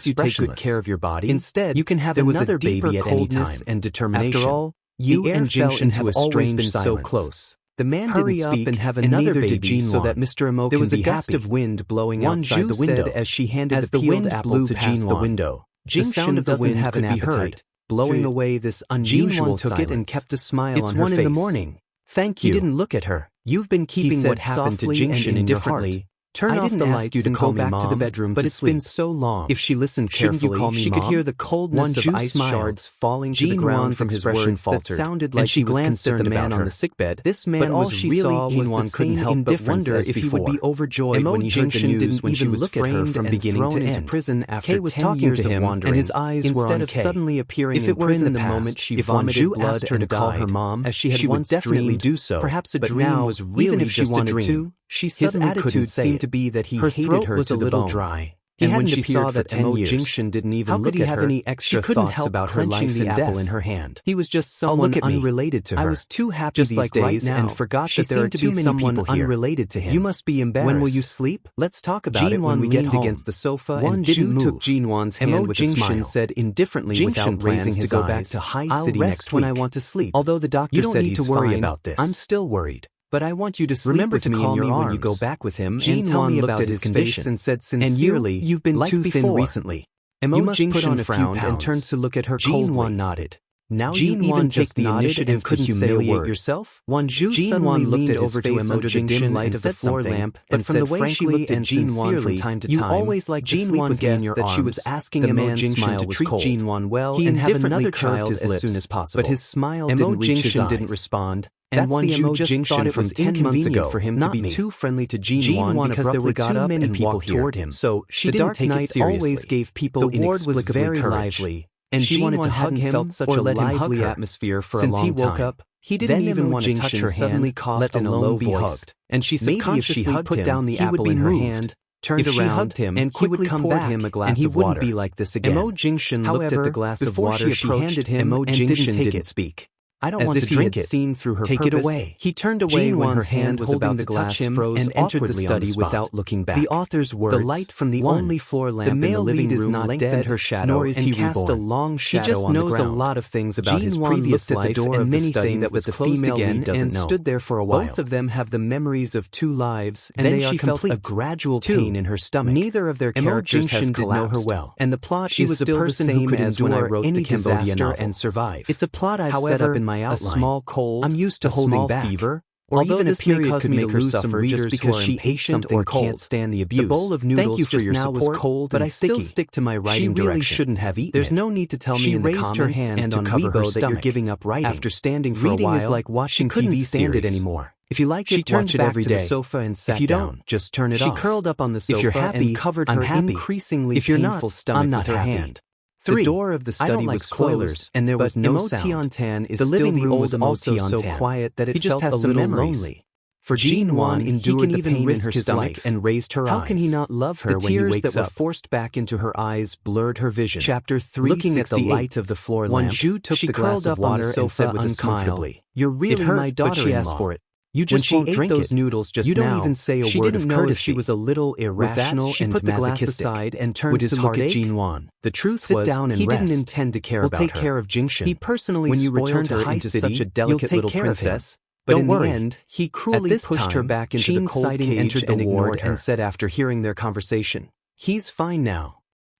as you take good care of your body, instead you can have another baby at any time. And determination. After all, you and Jingshan have always been so close. The man didn't speak and have another baby so that Mr. Imo can be happy. There was a gust of wind blowing outside the window. As she handed the peeled apple to Jinwan. The window, The sound of the wind could be heard, blowing away this unusual silence. Took it and kept a smile on her face. It's 1 in the morning. Thank you. He didn't look at her. You've been keeping what happened to Jingshan in your heart. Turn off the lights and go back to the bedroom, but it's been so long. If she listened carefully, she could hear the coldness of ice shards falling to the ground from his words that sounded like she glanced at the man on the sickbed. This man was really the same indifference as if he would be overjoyed when he heard the news when she was framed from beginning to end. Prison after Kay was talking to him, and his eyes were on Kay. Suddenly appearing if it were in the moment she vomited blood asked her to call her mom, as she had once definitely do so. Perhaps a dream was really just a dream. His attitude seemed to be that he hated her to the bone. Dry. And when she saw that Jingshan didn't even look at her, any extra thoughts about her life and apple in her hand. He was just someone unrelated to her. I was too happy these days and forgot that there are too many people here unrelated to him. You must be embarrassed. When will you sleep? Let's talk about it when we get home. Against the sofa and didn't move. Took Jinwan's hand with a smile. Said indifferently without raising his eyes, to go back to High City next week when I want to sleep. Although the doctor said he's fine, you don't need to worry about this. I'm still worried. But I want you to sleep with me in your arms when you go back with him and tell me about his condition. And said sincerely, you've been too thin recently. Jingshan put on a frown and turned to look at her coldly. Jinwan nodded. Now you even take the initiative to humiliate yourself? Jinwan looked over to him under the dim light of the floor lamp and from the way she looked at Jinwan from time to time, you always liked Jinwan guessed that she was asking Jingshan to treat Jinwan well and have another child as soon as possible. But his smile didn't reach his eyes. Didn't respond. And Wonju just thought it was 10 months ago for him to be too friendly to Jinwan because there were too many people toward him. So she didn't take it seriously. Always gave people the ward was very lively, and she wanted to hug him felt such a lively atmosphere for a long time. Since he woke up, he didn't even want to touch her hand. Suddenly coughed in a low voice, and she subconsciously put down the apple in her hand, turned around him, and quickly poured him a glass of water. And he wouldn't be like this again. Jingshan looked at the glass of water she handed him and didn't speak. I don't want to drink it. Seen through her Take it away. He turned away when her hand was about to touch him and entered the study without looking back. The author's words, the light from the only floor lamp in the living room lengthened her shadow, nor is he cast a long shadow. He just knows a lot of things about his previous life and many things that the female lead doesn't know. Stood there for a while. Both of them have the memories of 2 lives, and then she felt a gradual pain in her stomach. Neither of their characters has collapsed, her well, and the plot she was a person who could endure any disaster and survive. It's a plot I've set up in my outline. A small cold, I'm used to holding back, fever, or even a period could make her suffer just because she patient or can't stand the abuse. The bowl of noodles just now was cold, but I still stick to my writing direction. She really shouldn't have eaten. There's no need to tell me in the comments her hand and on Weibo that you're giving up writing. After standing for a while, reading is like watching TV stand it anymore. If you like it, watch it every day. She turned back to the sofa and sat down. If you don't, just turn it off. She curled up on the sofa if you're happy, and covered her increasingly painful stomach with her hand. The door of the study was closed, and there was no sound. The living room was also so quiet that it felt a little lonely. For Jinwan endured the pain in her stomach and raised her eyes. How can he not love her when he wakes up? The tears that were forced back into her eyes blurred her vision. Chapter 3. Looking at the light of the floor lamp, Wonju took the glass of water and said uncomfortably, "You're really my daughter-in-law. But she asked for it. You just won't drink those noodles just now. You don't even say a word of courtesy." She was a little irrational and put the glass aside and turned to look at Jinwan. The truth was, he didn't intend to care about her. We'll take care of Jingshan. He personally when you return to High City, such a delicate little princess. But in the end, he cruelly pushed her back into the cold cage and ignored her and said after hearing their conversation, "He's fine now.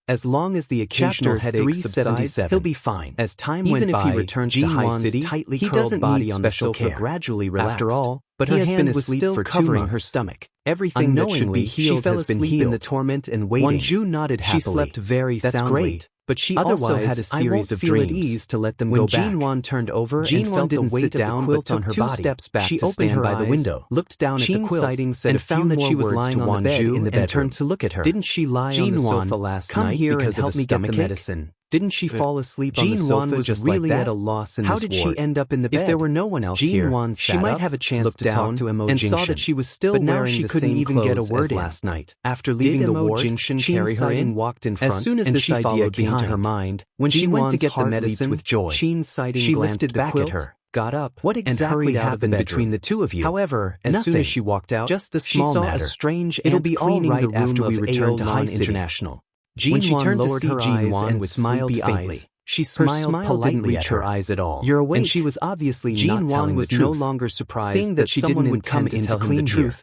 As long as the occasional headache subsides, he'll be fine." As time went by, even if he returns to High City, he doesn't need special care. Gradually relaxed. After all, but her hand was still covering her stomach. Everything that should be healed has been healed. In the torment and waiting. Wonju nodded happily. She slept very soundly. Great. But she also had a series of dreams. At ease to let them go back. When Jinwan turned over and felt the weight of the quilt on her body, steps back she opened her eyes, by the window, looked down at the quilt, and found that she was lying on the bed in the bedroom and turned to look at her. Didn't she lie on the sofa last night because of the stomach medicine? Didn't she fall asleep on the sofa was just really at a loss in this ward? How did she end up in the bed? If there were no one else here, she might have a chance to talk to Emo Jingshan, and saw that she was still wearing the same clothes as last night. After leaving the ward, Jingshan carry her in, walked in front, as soon as this idea came to her mind, when she went to get the medicine with joy, she lifted back at her, got up, and hurried out between the two of you. However, as soon as she walked out, just a small matter. It'll be all right after we return to High International. When she turned to see Jinwan and smiled faintly, she smiled politely at her eyes at all. "You're awake," and she was obviously not telling the truth. No longer surprised seeing that she didn't come in to tell him the truth.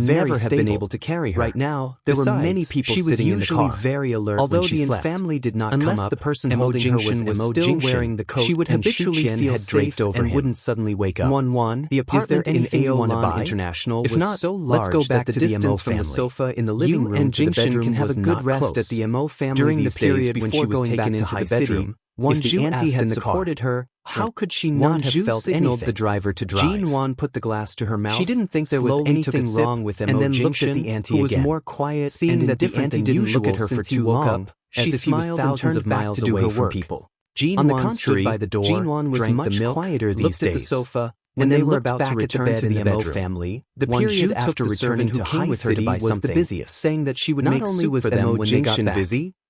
never have been stable. able to carry her. Right now, There were besides, many people she was sitting in the usually car. very alert Although when she the slept. family did not Unless come up, the person Mo holding her Jinxian was was still still wearing wearing the the coat, she would and habitually Shu Qian feel had safe draped over and him. wouldn't suddenly wake up. 1-1. The Is there apartment in anything you wanna Aolan buy? International If was not, so let's large go back that to the the distance Mo from the family. sofa in the living You room and to the Jinxian bedroom can have was a good not rest close. at the Mo family During the these days period when before she was going taken back into to the high bedroom, city. Wang If the Zhu auntie asked had in the car, supported her, how could she Wang not have Zhu felt signaled anything? the driver to drive. Jinwan put the glass to her mouth. She didn't think there was slowly anything took a sip, wrong with Mo and then looked at Jinxian, the auntie who was again. more quiet Seeing and that the indifferent auntie than didn't usual look at her for since he too woke long, up, as she if he was smiled and thousands turned of back miles to do away her from work. people. On the Jinwan contrary, stood by the door, Jinwan was drank much the milk, quieter these looked at the days. sofa, When and they then looked looked back back at the return bed to in the the Mo bedroom. family. The Wang period Zhu took after the returning servant who to came high with her to city buy was the something, busiest. saying that she would Not make only soup was for them Mo when they got Jinxian back. busy,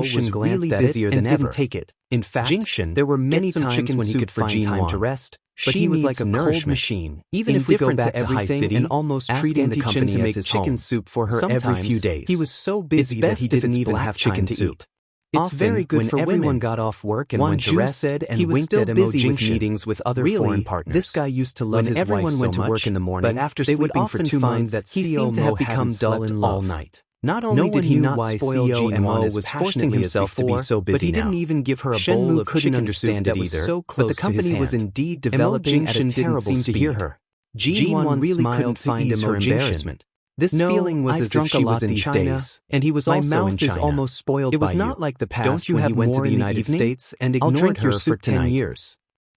was really busier than ever. Take it. In fact, there were many times when he could find time to rest, but he was like a cold machine. Even if we go back to High City and almost treating the company to make chicken soup for her every few days, he was so busy that he didn't even have chicken soup. It's very good for women. When everyone got off work and went to rest, he was still busy with meetings with other foreign partners. This guy used to love his wife so much. When everyone went to work in the morning, but after sleeping for 2 months, he seemed to have become dull in love all night. Not only did he not spoil Jean-Mo was forcing himself to be so busy, but he didn't even give her a bowl of chicken soup that was so close to his hand. But the company was indeed developing at a terrible speed. To hear her. Jean-Wan really couldn't find her embarrassment. This feeling was as if she was in China, and he was also in China. My mouth is almost spoiled by you. It was not like the past when he went to the United States and ignored her for 10 years.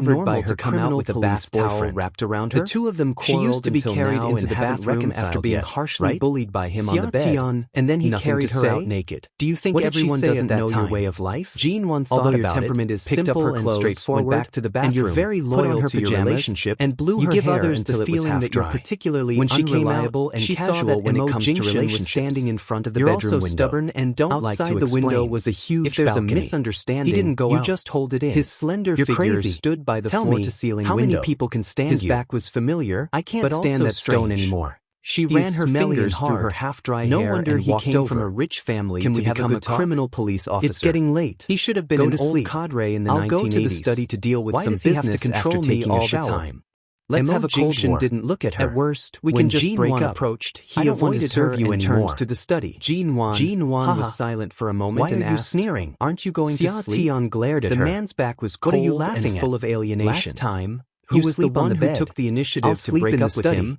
discovered by her come out with a bath towel wrapped around her? The two of them She quarreled used to be until carried now into and the haven't bathroom reconciled after being yet, harshly right? bullied by him on the bed, Tian, and then he nothing carried to her say? out naked. Do you think What did she everyone say doesn't at that know your time? way of life? Jean-Wan Although thought your about temperament it, is picked up simple her and clothes, straightforward, went back to the bathroom, and you're very put loyal on her to your pajamas, relationship, and blew you her give hair others until the it was feeling half that you're dry. particularly When she came out, unreliable and she saw casual that when it comes to Jinxian was relationships. standing in front of the You're bedroom also window. stubborn and don't like to Outside explain. the window was a huge If there's balcony. a misunderstanding, He didn't go you out. just hold it in. His slender You're figure crazy. stood by the Tell me, floor-to-ceiling how window. many people can stand His you? back was familiar, I can't but stand also that stone strange. anymore. She He ran is her smelly fingers and through her hard. half-dry No hair wonder and he walked came over. from a rich family Can to we have a become good talk? criminal police officer. It's getting late. He should have been Go an to old sleep. cadre in the I'll 1980s. go to the study to deal with Why some does he have business to control after me taking all a shower? the time? Let's have a cold Jinxian war. didn't look at her. At worst, we when can just break Jean-Wan up. approached, I he don't want to avoided serve her you and anymore. turned to the study. Jean-Wan Jean-Wan was haha. silent for a moment Why and are you asked, sneering? "Aren't you going to sleep?" Tian glared at The her. man's back was What are you cold laughing and at? full of alienation. Last time, Who you was the sleep on one the who bed. took the initiative I'll to sleep break in the up with study. him?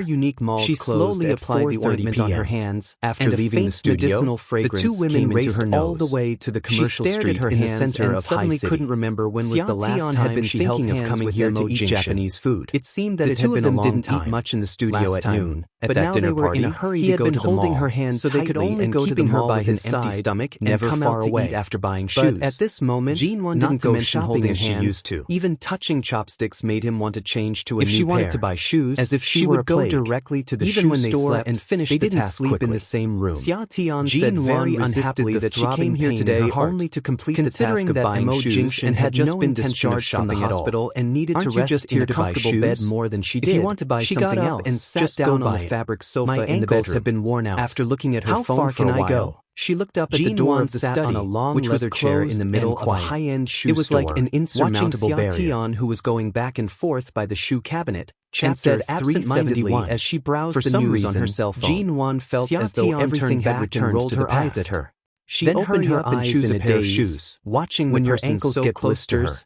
unique malls She closed slowly at applied the 4:30 ointment on her p.m. hands. After and leaving a the faint studio, medicinal the fragrance two women came into raced her nose. all the way to the commercial She stared street at her in the hands center and of suddenly High City. couldn't remember when was the last Xiao Tian time had been she thinking held of hands coming with here Mo to eat Jinxian. Japanese food. It seemed that The it two had of been them a long didn't time. eat much in the studio Last at time, noon. at But that now they dinner were in a party, hurry he to had go been to the holding mall, her hands so they could tightly only and go to the keeping her mall by with an his empty side, stomach and never come far out to away. eat after buying But shoes. at this moment, Jinwon not didn't to go mention shopping holding as she hands, used to. even touching chopsticks made him want to change to a If new she wanted pair. to buy shoes, As if she were a would go plague. directly to the Even shoe when they store slept, and finish they the didn't task sleep quickly. in the same room. Xiao Tian said Jinwon very resisted unhappily the that she throbbing came here pain today in her heart. only to complete the Considering task of that buying Mo shoes Jinxian and had just no been intention of discharged from the shopping at all. hospital and needed Aren't to you rest just in here a to buy comfortable shoes? bed more than she If did. you want to buy She something got up else, and sat just down go on buy the it. fabric sofa My in the ankles bedroom. have been worn out. After looking at her How phone far for can a I while, go? she looked up at the door Jinwon of the sat study, on a long which was leather chair in the closed middle and of a quiet. high-end shoe It was store, like an insurmountable watching Xiao barrier. Tian, who was going back and forth by the shoe cabinet, And said Chapter absent-mindedly 371. as she browsed For the some news reason, on her cell phone. Jinwon felt Xiao as though Tian everything turned had back returned and rolled to her the eyes past. at her. She Then opened hurried her up and eyes choose in a a pair of daze, shoes, watching when the her person ankles so get close to her. blisters.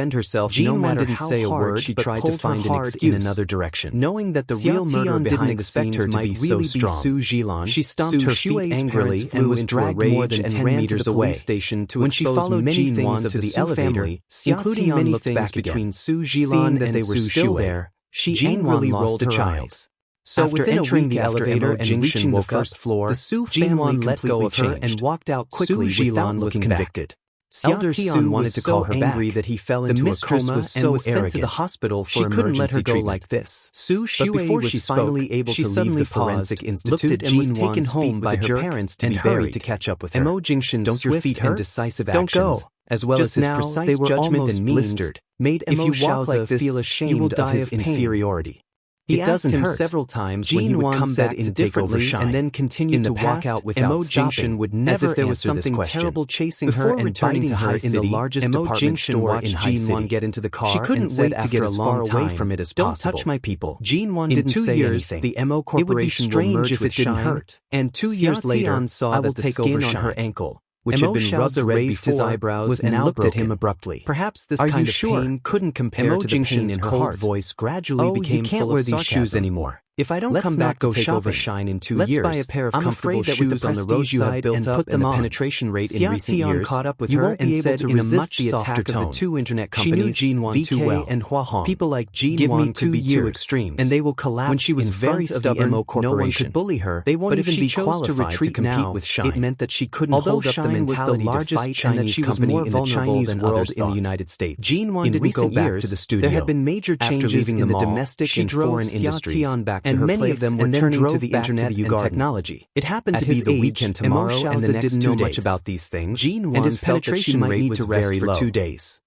defend herself no Jean-Wan matter didn't how say a hard word she but tried to pulled her find an hard excuse. in another direction. Knowing that the Xiao real murderer Tian didn't behind the expect her specter to might be so really be strong. Su Jilan, She stomped her feet angrily and was dragged more than 10 meters away. Station to When she followed many Jean-Wan things to of the Su elevator, family, including Xiao many looked things back between again. Su Seeing Jilan that and they were Su still Shui, there, she Jean-Wan angrily lost rolled her her eyes. eyes. So After within entering a week the after elevator Emo and Jingshan reaching the woke up, first floor, the Su Jean-Wan family let go of her completely and walked out quickly Su without Jilan was looking convicted. back. Elder Xiao Su Tian wanted was to call so her angry back. that he fell The into a mistress coma was and so was sent to arrogant. the hospital for She couldn't let her emergency go treatment. like this. Su Shui But before was she finally spoke, able she to leave suddenly the forensic paused, institute looked at and was taken Jean-Wan's home feet by with a her jerk, parents to and be hurried buried. to catch up with her. Emo Jingshan's Don't your swift feet hurt? and decisive Don't actions, go. as well Just as his now, precise they were judgment almost and means, blistered. made If Emo you walk like Xiaoza this, feel you will ashamed of die his of pain. inferiority. He asked him several times when he would come back to take over Shine, and then continued to walk out without stopping, would never as if there was something terrible chasing her and biting her in the largest department store in High City. Get into the car. She couldn't wait to get as far away from it as possible. Don't touch my people. Jinwon didn't say anything. The MO Corporation will merge with Shine, and 2 years later, I will take over Shine. On her ankle, which had been rubbed red raised his eyebrows and looked at him abruptly. Perhaps this kind of pain couldn't compare to the pain in her cold voice gradually became full of sarcasm. You can't wear these shoes anymore. If I don't come back to take over Shine in 2 years, buy a pair of comfortable shoes on the roads you have built up and the penetration rate in recent years, caught up with her and said in a much softer tone, of the 2 internet companies, she knew Jinwon too well, and Hua people like Jinwon could be too extremes, and they will collapse. When she was very stubborn, no one could bully her. They won't even be qualified to compete with Shine. It meant that she couldn't hold up the mentality to fight and that she was more vulnerable than others in the United States. Jinwon didn't go back to the studio. There had been major changes in the domestic and foreign industries, and many of them were turning to the internet and technology. It happened to be the weekend tomorrow, and the next 2 days, didn't know much about these things, and his penetration rate was very low. For 2 days.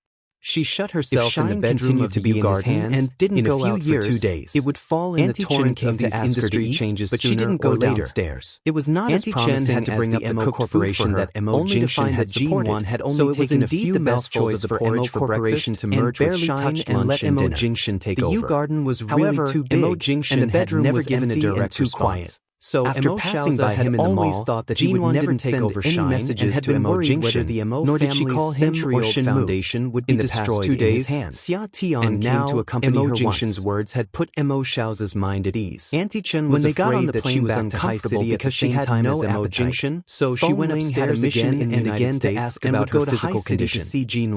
She shut herself in the bedroom of the garden and didn't go out for 2 days. It would fall in the torrent of these industry changes, but she didn't go downstairs. It was not as promising had to bring up the MO Corporation that MO Jinxin had supported, had only taken a few mouthfuls of the porridge for breakfast to merge with Shine and let MO Jinxin take over. The U garden was really too big, and the bedroom was given a direct response. Quiet. So after passing by him in the mall, thought that he would never take over Shine messages and had been worried whether the MO nor did she call him or Foundation would be destroyed 2 days. Xia Tian came to accompany her Jinxin's words had put Mo Xiao's mind at ease. Auntie Chen was afraid that she was uncomfortable because she had no Mo Jinxin, so she went upstairs again and again to ask about her physical condition.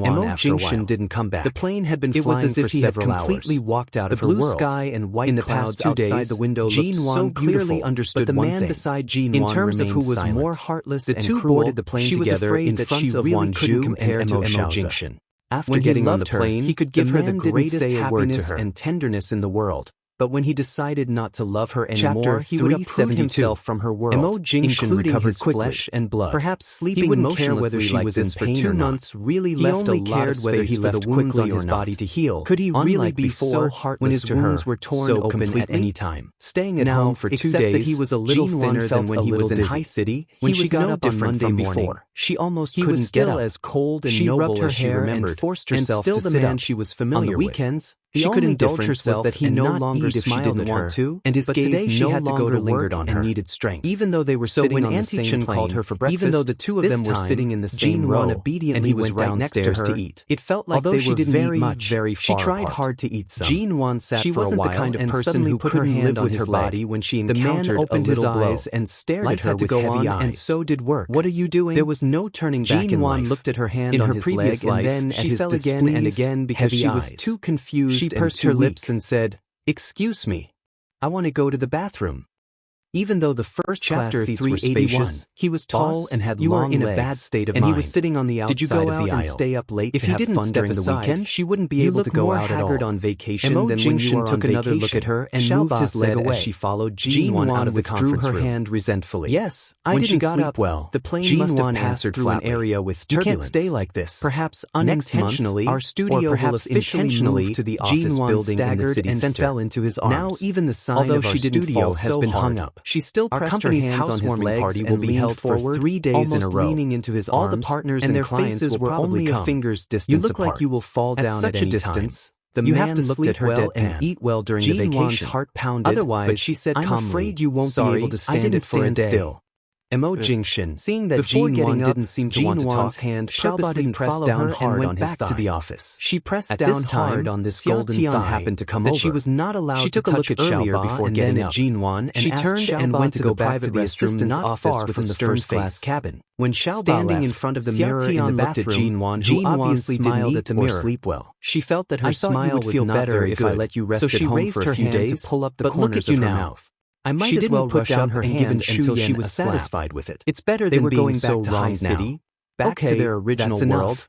Mo Jinxin didn't come back. The plane had been flying for several hours. Completely walked out of her world. The blue sky and white clouds outside the window looked so clearly understood. But the man beside Jinwon in terms of who was silent. More heartless and cruel, boarded the plane she together was in front of Won Ju compared to Mo Jinxin. After getting on the plane, he could give her the greatest happiness and tenderness in the world. But when he decided not to love her anymore, he would uproot himself from her world, Mo Jinxin recovered flesh and blood. Perhaps sleeping motionlessly she was in pain for 2 months really left a lot of space for the wounds on his body to heal. Could he really be so heartless when his wounds were torn open at any time? Staying at home for 2 days, that he was a little thinner than when he was in High City. When she got up on Monday morning, she almost couldn't get up. As cold and noble as she remembered, forced herself to sit up. She was familiar with. On the weekends, she could indulge herself that he no longer smiled at her, and his gaze no longer lingered on her and needed strength. Even though they were sitting on the same plane, called her for breakfast, even though the two of them were sitting in the same row, obediently went downstairs to eat. It felt like they were very far apart. She tried hard to eat some. Jinwon sat for a while, the kind of person who put her hand on his body when she encountered a little blow. The man opened his eyes and stared at her with heavy eyes, and so did work. What are you doing? There was no turning back in life. Jinwon looked at her hand on his leg, and then at his again and again because she was too confused. She pursed her lips and said, "Excuse me. I want to go to the bathroom." Even though the first class seats were spacious, he was tall and had long legs, in a bad state of mind. And he was sitting on the outside of the aisle. Did you go out and stay up late if to have fun during the weekend? She wouldn't be able to go out at all. You look more haggard on vacation than when you are on vacation. Another look at her and moved his leg away as she followed Jinwon out of the conference room. Her hand resentfully. Yes, I didn't sleep well. The plane must have passed through an area with turbulence. You can't stay like this. Perhaps unintentionally, our studio will officially move to the office building in the city center. Fell into his arms. Now even the sign of our studio has been hung up. She still pressed her hands on his legs party will be held for 3 days in a row, leaning into his arms. All the partners and their faces were only a finger's distance apart. You look like you will fall down at any distance. You have to sleep well and eat well during the vacation. Heart pounded. Otherwise, but she said calmly, "I'm afraid you won't be able to stand it for a day." Still. Mo Jinxin, seeing that Jinwon didn't seem to want to talk, hand purposely pressed down hard on his thigh. To the office. She pressed down hard on this golden thigh happened to come over. She was not allowed to touch. She took a look at earlier before getting up. Jinwon, and she turned and went to go back to the assistant's office from the first class cabin. When Xiaoba standing in front of the mirror in the bathroom, who obviously smiled at the mirror, sleep well. She felt that her smile was not very good, if I let you rest at home for a few days. To pull up the corners of her mouth. I might as well put down her hand until she was satisfied with it. It's better than being so wrong now. Back to their original world.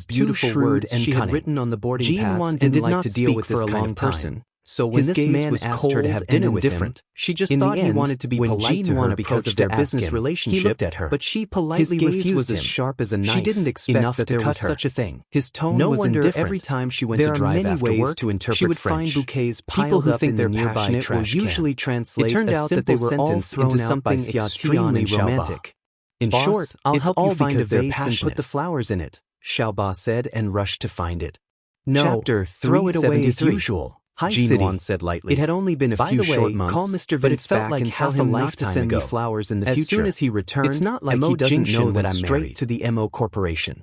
most beautiful words she had written on the boarding pass and did not deal with this kind of person. So when this man asked her to have dinner with him, she just thought he wanted to be polite to her because of their business relationship. He looked at her, but she politely refused him. His gaze was as sharp as a knife. She didn't expect that there was such a thing. His tone was indifferent. Every time she went to drive after work, she would find bouquets piled up in the nearby trash can. Usually translate. It turned out that they were all thrown into something extremely romantic. In short, I'll help you find a vase and put the flowers in it, Xiaoba said and rushed to find it. No, throw it away as usual. Hi, Jinwan said lightly. It had only been a few short months, call Mr. Vince back and tell him not to send me flowers in the future. As soon as he returned, it's not like he doesn't know that I'm married to the MO Corporation.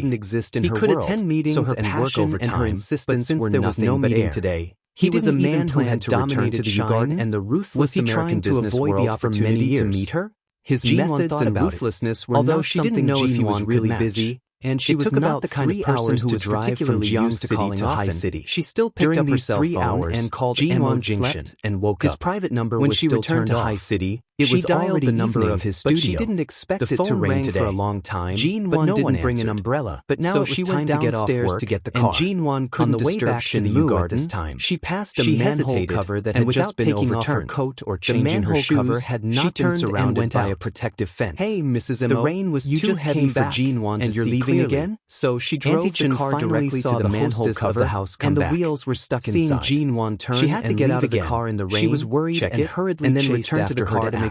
didn't exist in her world. He could attend meetings so her and work overtime, and her insistence but since were there was no nothing but meeting air. today, He was a man who had dominated the garden and the ruthless was he American trying to business avoid world the for many opportunity years. to meet her? His Ji-Wan methods thought and about it. ruthlessness were Although not she didn't something know if he Ji-Wan was really could match. busy, and she It was took not about the kind of 3 person hours who to was drive from particularly Jiangsu used to calling to High often. City. She still picked During up her these cell 3 phone hours, and called Ji-Wan Mo Junction slept and woke His up. private number When was she still returned turned to off. High City, it She was dialed already the number evening, of his but she studio. didn't expect The it to phone rain rang today. for a long time, Ji-Wan but no didn't one bring an answered. umbrella, But now so she she went went downstairs to get the car. and Ji-Wan couldn't On the way disturb back to the Shin-Yu garden, this time. she passed a She manhole hesitated, cover that and had without just been taking off her overturned. coat or The changing her manhole cover shoes, had she not been turned and surrounded went by a out. protective fence. "Hey, Mrs. The Mo, rain was you too just heavy came for back, Ji-Wan and to you're see leaving clearly. again?" So she Auntie drove the Chen car finally directly saw to the manhole hostess cover of the house come and the back. wheels were stuck Seeing inside. Ji-Wan turn She had to and get leave out of the again, car in the rain, she was worried check and it, hurriedly and then chased returned to the after her car to make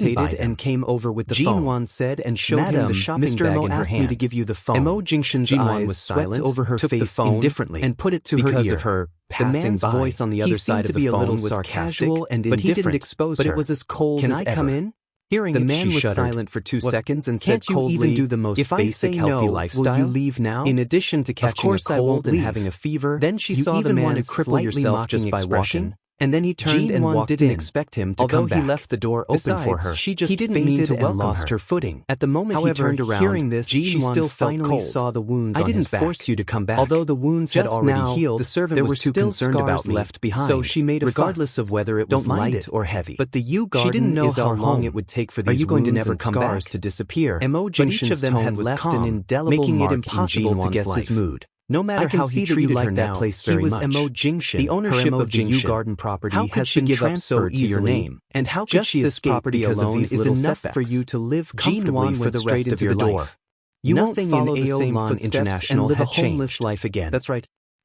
hesitated and came over with the phone. Jin-won said and showed him the shopping Mr. bag Mo in her asked me hand. to give you the phone. Emo Jingshin's Jin-won eyes was swept silent, over her took the face phone indifferently and put it to her because ear. of her The passing man's by. voice on the He other seemed side to of be the a phone little was sarcastic, casual and but he didn't indifferent, expose but her. it was as cold Can as I ever. come in? Hearing The it, man she was shuddered. silent for 2 What? seconds and Can't said you coldly, even do the most "If I basic say healthy no, lifestyle? will you leave now?" In addition to Of catching course a I cold won't and leave. having a fever, Then she you saw the even man want to cripple slightly yourself mocking just by expression, walking. and then he turned and Jin-won walked didn't in. expect him to Although come back. he left the door open Besides, for her, she just he didn't fainted mean to and welcome lost her. her footing. At the moment However, he turned around, hearing this, she Jin-won still felt finally cold. saw the wounds I on didn't his back. force you to come back. Although the wounds had Just already now, healed, the servant there was were too still concerned scars about me, left behind. so she made a regardless fuss. of whether it Don't was mind light it. or heavy. But the Yew She garden didn't know is how our long home. it would take for Are these you going to wounds never and come scars back? to disappear. Emo But each Jingshin's of them tone had was left calm, an indelible making it mark impossible in to Jin-won's guess life. his mood. No matter I can how he see that you treated like her in that that. place He very was much. Emo Jingshin. The ownership Her of the Yew Jingshin. Garden property How could has she been give up transferred so to your easily? name, and how could Just she this escape property because of alone these is little enough setbacks? for you to live comfortably Jin-won for went the straight rest of into your the door. life. You Nothing won't follow in the same Aolon footsteps International and live a had homeless changed. life again. That's right.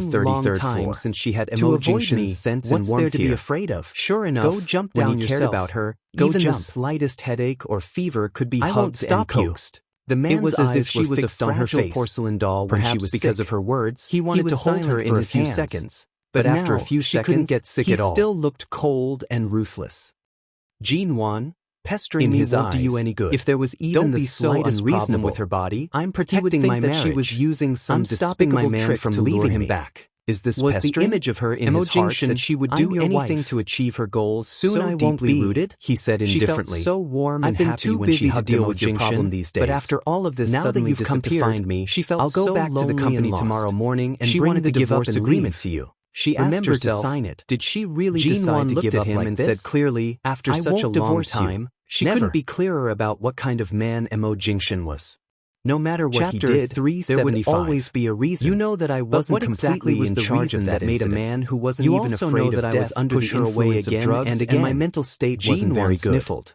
long time since she had Emo Jingshin's scent and warmth. What's there to be afraid of? Sure enough, go jump down when you cared about her, even the slightest headache or fever could be hugged and coaxed. The man's eyes were fixed on her face. Porcelain doll when she was because of her words. He wanted to hold her in his hands. Seconds. But after a few seconds, couldn't get sick at all. He still looked cold and ruthless. Jinwan, pestering me won't do you any good. If there was even the slightest problem with her body, I'm protecting my marriage. She was using some despicable trick from leaving him back. Is this was the image of her in his heart that she would do anything to achieve her goals? Soon I won't be rooted, he said indifferently. She felt so warm and happy when she hugged him with your problem these days. But after all of this, now that you've come to find me, she felt I'll go back to the company tomorrow morning and bring the divorce agreement to you. She asked herself, to sign it. Did she really decide to give up him and said clearly, after such a long time, she couldn't be clearer about what kind of man Emo Jingshin was. No matter what he did, there would always be a reason. You know that I wasn't completely in charge of that made a man who wasn't even afraid of death push her away again and again. My mental state wasn't very good. Sniffled.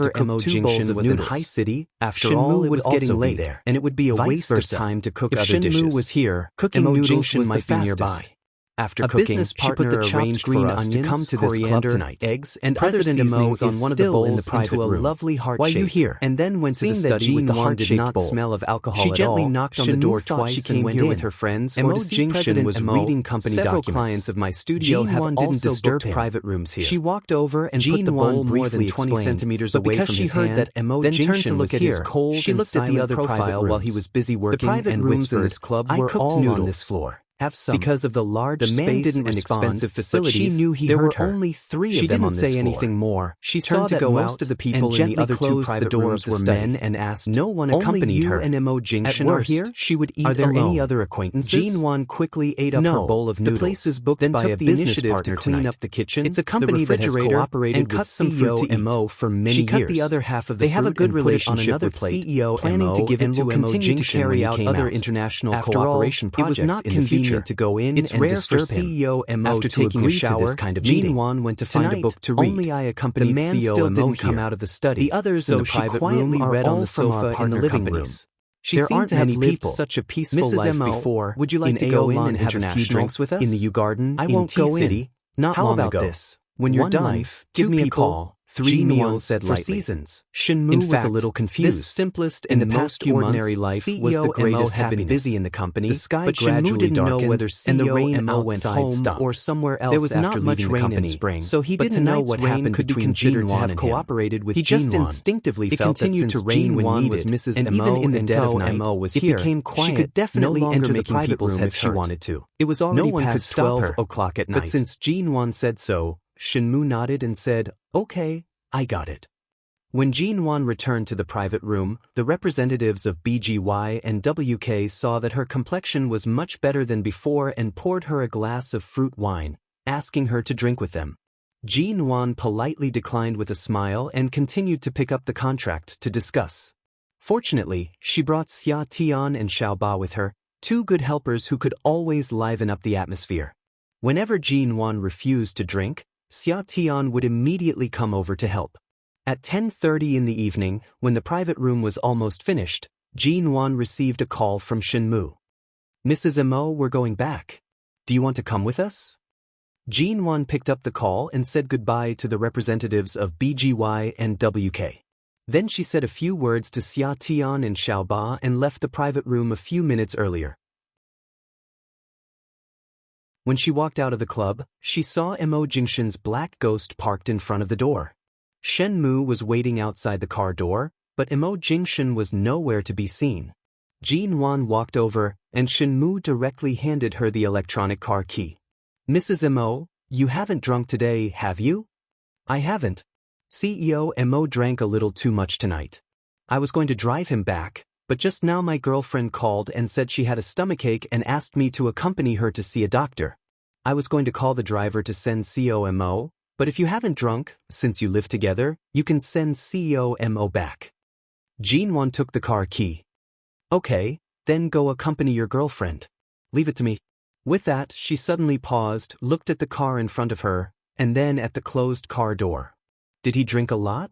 whenever Mo Jingshin was in High City, after all, it was getting late there, and it would be a waste of time to cook other dishes. If Shinmu was here, cooking noodles might be nearby. After cooking, she put the chopped green onions, to come to this club tonight, eggs, and President Mo on one of the bowls into a lovely heart shape. Why you here? And then went to the study with the heart-shaped bowl. Smell of alcohol she gently knocked on the door twice. She came here with her friends. Mo Jingshin was reading company documents. Several clients of my studio have also booked private rooms here. She walked over and put the bowl more than 20 centimeters away from his hand. Because she heard that Mo Jingshin was here, she looked at the other profile while he was busy working and whispered, "I cooked all on this floor. Have some." Because of the large space and expensive facilities, she knew he heard her. Only 3 of them on this floor. She didn't say anything more. She turned to go out, most of the people in the other 2 private rooms were men and asked, no one accompanied her. And Mo Jingshin are here? She would eat alone. Are there any other acquaintances? Jin-won quickly ate up her bowl of noodles. The place is booked by a business partner to clean up the kitchen. It's a company that has cooperated with CEO Mo for many years. She cut the other half of the fruit. They have a good relationship with CEO, planning to give it to Mo Jingshin to carry out other international cooperation projects in the future. inconvenient to go in and disturb him. CEO Mo after taking a shower, this kind of Jin-won went to find a book to read. Only I accompanied the man CEO still didn't come out of the study. The others in the private room read on the sofa in the living room. She seemed to have lived such a peaceful life before. Would you like to go in and have a few drinks with us? In the U Garden, I won't go in. Not long ago. This? When you're done, give me a call. 3 meals said for seasons. Shinmu was a little confused. This simplest and most ordinary life was the greatest had been busy in the company, the sky but gradually didn't know whether and the rain went home or somewhere else. There was not much rain in spring, so he didn't know what happened could be considered to have cooperated with He just instinctively felt that since Jin-won was Mrs. and even in the dead of night, was here, became quiet, she could definitely enter the private room if she wanted to. It was already past 12 o'clock at night. But since Jin-won said so, Shinmu nodded and said, "Okay, I got it." When Jin-won returned to the private room, the representatives of BGY and WK saw that her complexion was much better than before and poured her a glass of fruit wine, asking her to drink with them. Jin-won politely declined with a smile and continued to pick up the contract to discuss. Fortunately, she brought Xia Tian and Xiao Ba with her, 2 good helpers who could always liven up the atmosphere. Whenever Jin-won refused to drink, Xia Tian would immediately come over to help. At 10:30 in the evening, when the private room was almost finished, Jin-won received a call from Shinmu. "Mrs. Mo, we're going back. Do you want to come with us?" Jin-won picked up the call and said goodbye to the representatives of BGY and WK. Then she said a few words to Xia Tian and Xiao Ba and left the private room a few minutes earlier. When she walked out of the club, she saw Mo Jingshin's black ghost parked in front of the door. Shenmu was waiting outside the car door, but Mo Jingshin was nowhere to be seen. Jin-won walked over, and Shenmu directly handed her the electronic car key. "Mrs. Mo, you haven't drunk today, have you?" "I haven't. CEO Mo drank a little too much tonight. I was going to drive him back, but just now my girlfriend called and said she had a stomachache and asked me to accompany her to see a doctor. I was going to call the driver to send CEO Mo, but if you haven't drunk, since you live together, you can send CEO Mo back." Jin-won took the car key. "Okay, then go accompany your girlfriend. Leave it to me." With that, she suddenly paused, looked at the car in front of her, and then at the closed car door. Did he drink a lot?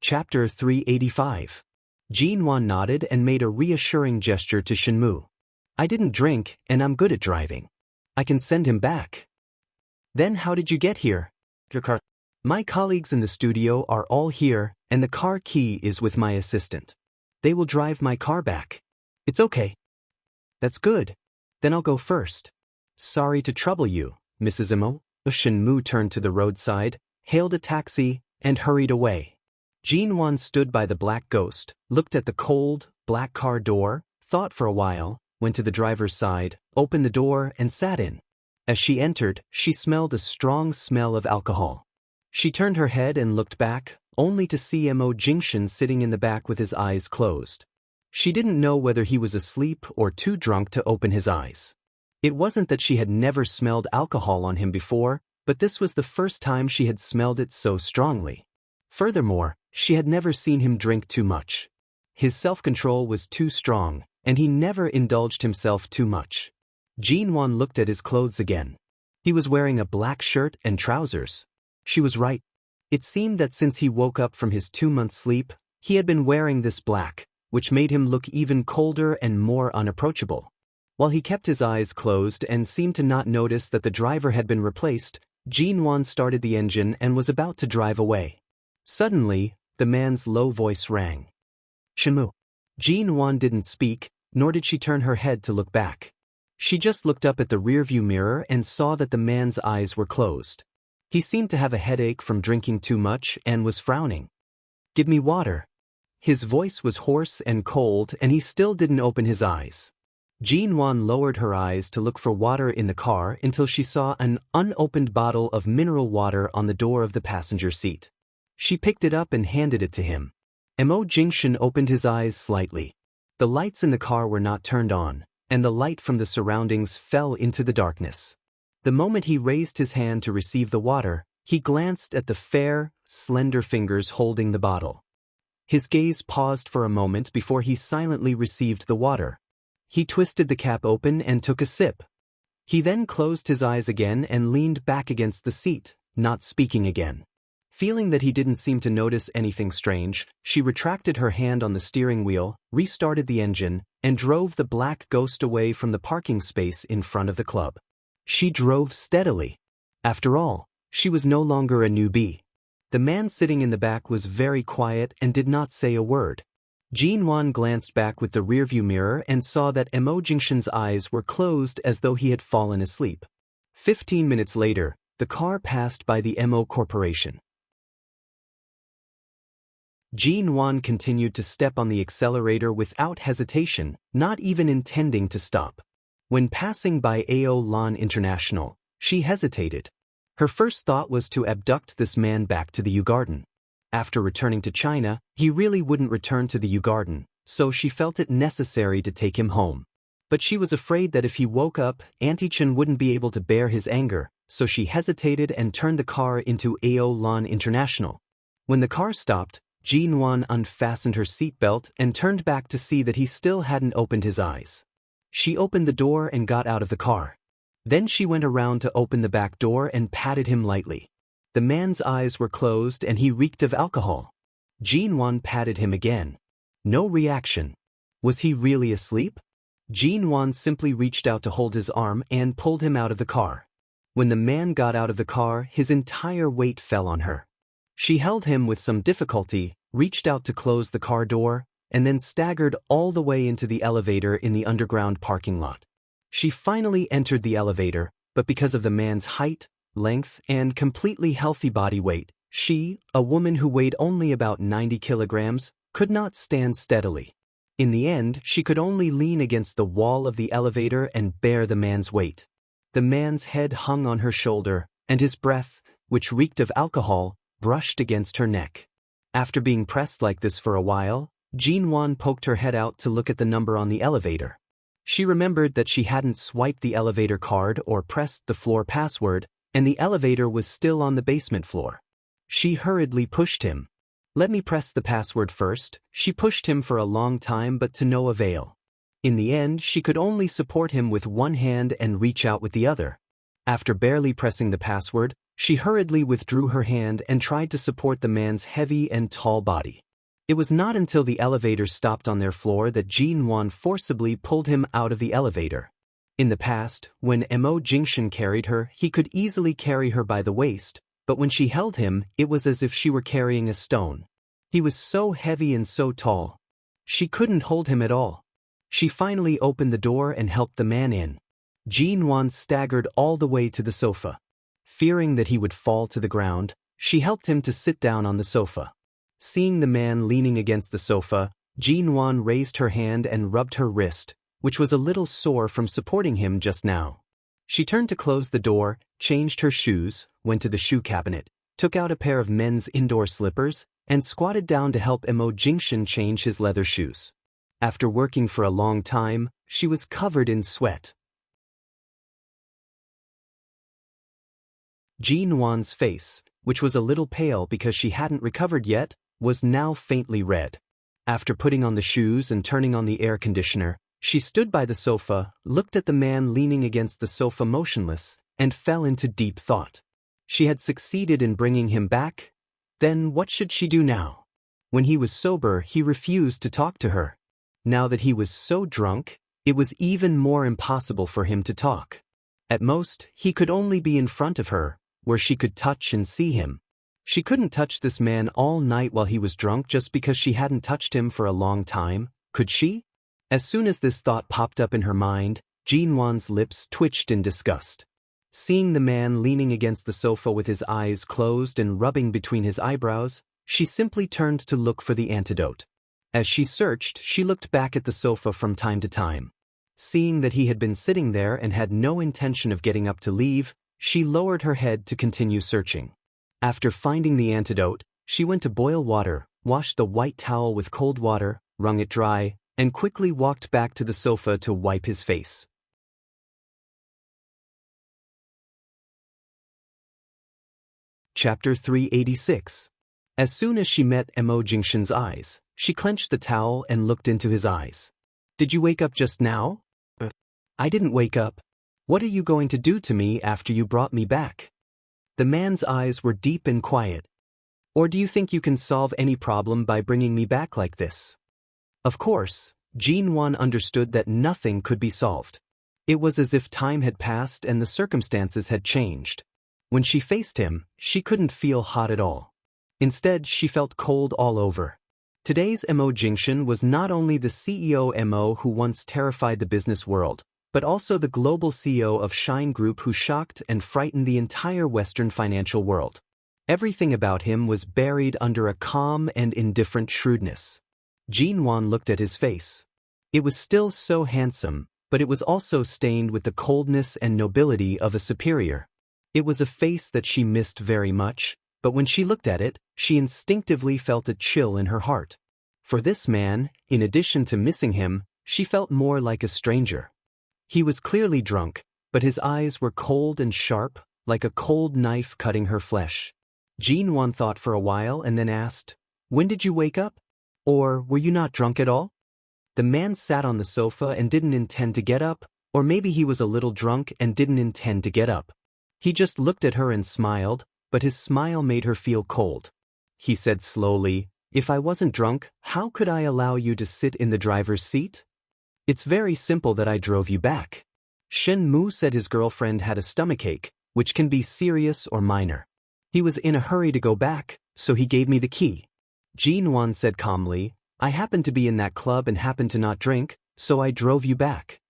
Chapter 385. Jin-won nodded and made a reassuring gesture to Shinmu. "I didn't drink, and I'm good at driving. I can send him back." "Then how did you get here?" "Your car." "My colleagues in the studio are all here, and the car key is with my assistant. They will drive my car back." "It's okay." "That's good. Then I'll go first." "Sorry to trouble you, Mrs. Mo." Shinmu turned to the roadside, hailed a taxi, and hurried away. Jin-won stood by the black ghost, looked at the cold, black car door, thought for a while, went to the driver's side, opened the door and sat in. As she entered, she smelled a strong smell of alcohol. She turned her head and looked back, only to see Mo Jingshin sitting in the back with his eyes closed. She didn't know whether he was asleep or too drunk to open his eyes. It wasn't that she had never smelled alcohol on him before, but this was the first time she had smelled it so strongly. Furthermore, she had never seen him drink too much. His self-control was too strong, and he never indulged himself too much. Jin-won looked at his clothes again. He was wearing a black shirt and trousers. She was right. It seemed that since he woke up from his 2-month sleep, he had been wearing this black, which made him look even colder and more unapproachable. While he kept his eyes closed and seemed to not notice that the driver had been replaced, Jin-won started the engine and was about to drive away. Suddenly, the man's low voice rang. "Shinmu." Jin-won didn't speak, nor did she turn her head to look back. She just looked up at the rearview mirror and saw that the man's eyes were closed. He seemed to have a headache from drinking too much and was frowning. "Give me water." His voice was hoarse and cold, and he still didn't open his eyes. Jin-won lowered her eyes to look for water in the car until she saw an unopened bottle of mineral water on the door of the passenger seat. She picked it up and handed it to him. Mo Jingshin opened his eyes slightly. The lights in the car were not turned on, and the light from the surroundings fell into the darkness. The moment he raised his hand to receive the water, he glanced at the fair, slender fingers holding the bottle. His gaze paused for a moment before he silently received the water. He twisted the cap open and took a sip. He then closed his eyes again and leaned back against the seat, not speaking again. Feeling that he didn't seem to notice anything strange, she retracted her hand on the steering wheel, restarted the engine, and drove the black ghost away from the parking space in front of the club. She drove steadily. After all, she was no longer a newbie. The man sitting in the back was very quiet and did not say a word. Jin-Wan glanced back with the rearview mirror and saw that Mo Jingshan's eyes were closed as though he had fallen asleep. 15 minutes later, the car passed by the Mo Corporation. Jin-Wan continued to step on the accelerator without hesitation, not even intending to stop. When passing by Ao Lan International, she hesitated. Her first thought was to abduct this man back to the U-Garden. After returning to China, he really wouldn't return to the U-Garden, so she felt it necessary to take him home. But she was afraid that if he woke up, Auntie Chen wouldn't be able to bear his anger, so she hesitated and turned the car into Ao Lan International. When the car stopped, Jin-Wan unfastened her seatbelt and turned back to see that he still hadn't opened his eyes. She opened the door and got out of the car. Then she went around to open the back door and patted him lightly. The man's eyes were closed and he reeked of alcohol. Jin-Wan patted him again. No reaction. Was he really asleep? Jin-Wan simply reached out to hold his arm and pulled him out of the car. When the man got out of the car, his entire weight fell on her. She held him with some difficulty, reached out to close the car door, and then staggered all the way into the elevator in the underground parking lot. She finally entered the elevator, but because of the man's height, length, and completely healthy body weight, she, a woman who weighed only about 90 kilograms, could not stand steadily. In the end, she could only lean against the wall of the elevator and bear the man's weight. The man's head hung on her shoulder, and his breath, which reeked of alcohol, brushed against her neck. After being pressed like this for a while, Jin-Wan poked her head out to look at the number on the elevator. She remembered that she hadn't swiped the elevator card or pressed the floor password, and the elevator was still on the basement floor. She hurriedly pushed him. "Let me press the password first." She pushed him for a long time but to no avail. In the end, she could only support him with one hand and reach out with the other. After barely pressing the password, she hurriedly withdrew her hand and tried to support the man's heavy and tall body. It was not until the elevator stopped on their floor that Jin-Wan forcibly pulled him out of the elevator. In the past, when Mo Jingshan carried her, he could easily carry her by the waist, but when she held him, it was as if she were carrying a stone. He was so heavy and so tall. She couldn't hold him at all. She finally opened the door and helped the man in. Jin-Wan staggered all the way to the sofa. Fearing that he would fall to the ground, she helped him to sit down on the sofa. Seeing the man leaning against the sofa, Jin-Wan raised her hand and rubbed her wrist, which was a little sore from supporting him just now. She turned to close the door, changed her shoes, went to the shoe cabinet, took out a pair of men's indoor slippers, and squatted down to help Mo Jingshan change his leather shoes. After working for a long time, she was covered in sweat. Jin-Wan's face, which was a little pale because she hadn't recovered yet, was now faintly red. After putting on the shoes and turning on the air conditioner, she stood by the sofa, looked at the man leaning against the sofa motionless, and fell into deep thought. She had succeeded in bringing him back. Then what should she do now? When he was sober, he refused to talk to her. Now that he was so drunk, it was even more impossible for him to talk. At most, he could only be in front of her, where she could touch and see him. She couldn't touch this man all night while he was drunk just because she hadn't touched him for a long time, could she? As soon as this thought popped up in her mind, Jin-Wan's lips twitched in disgust. Seeing the man leaning against the sofa with his eyes closed and rubbing between his eyebrows, she simply turned to look for the antidote. As she searched, she looked back at the sofa from time to time. Seeing that he had been sitting there and had no intention of getting up to leave, she lowered her head to continue searching. After finding the antidote, she went to boil water, washed the white towel with cold water, wrung it dry, and quickly walked back to the sofa to wipe his face. Chapter 386. As soon as she met Mo Jingshen's eyes, she clenched the towel and looked into his eyes. Did you wake up just now? I didn't wake up. What are you going to do to me after you brought me back? The man's eyes were deep and quiet. Or do you think you can solve any problem by bringing me back like this? Of course, Jin-won understood that nothing could be solved. It was as if time had passed and the circumstances had changed. When she faced him, she couldn't feel hot at all. Instead, she felt cold all over. Today's Mo Jingshen was not only the CEO Mo who once terrified the business world, but also the global CEO of Shine Group who shocked and frightened the entire Western financial world. Everything about him was buried under a calm and indifferent shrewdness. Jin-won looked at his face. It was still so handsome, but it was also stained with the coldness and nobility of a superior. It was a face that she missed very much, but when she looked at it, she instinctively felt a chill in her heart. For this man, in addition to missing him, she felt more like a stranger. He was clearly drunk, but his eyes were cold and sharp, like a cold knife cutting her flesh. Jin-won thought for a while and then asked, "When did you wake up? Or were you not drunk at all?" The man sat on the sofa and didn't intend to get up, or maybe he was a little drunk and didn't intend to get up. He just looked at her and smiled, but his smile made her feel cold. He said slowly, "If I wasn't drunk, how could I allow you to sit in the driver's seat? It's very simple that I drove you back." Shen Mu said his girlfriend had a stomachache, which can be serious or minor. He was in a hurry to go back, so he gave me the key. Jin-won said calmly, "I happened to be in that club and happened to not drink, so I drove you back."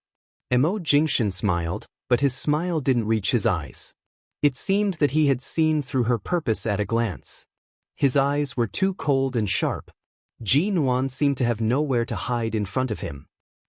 Mo Jingshen smiled, but his smile didn't reach his eyes. It seemed that he had seen through her purpose at a glance. His eyes were too cold and sharp. Jin-won seemed to have nowhere to hide in front of him.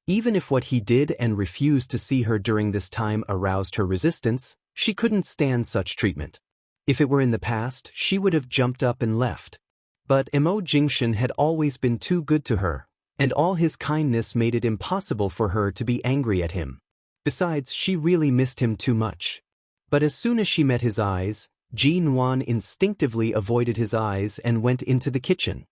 Even if what he did and refused to see her during this time aroused her resistance, she couldn't stand such treatment. If it were in the past, she would have jumped up and left. But Mo Jingshen had always been too good to her, and all his kindness made it impossible for her to be angry at him. Besides, she really missed him too much. But as soon as she met his eyes, Jin-won instinctively avoided his eyes and went into the kitchen.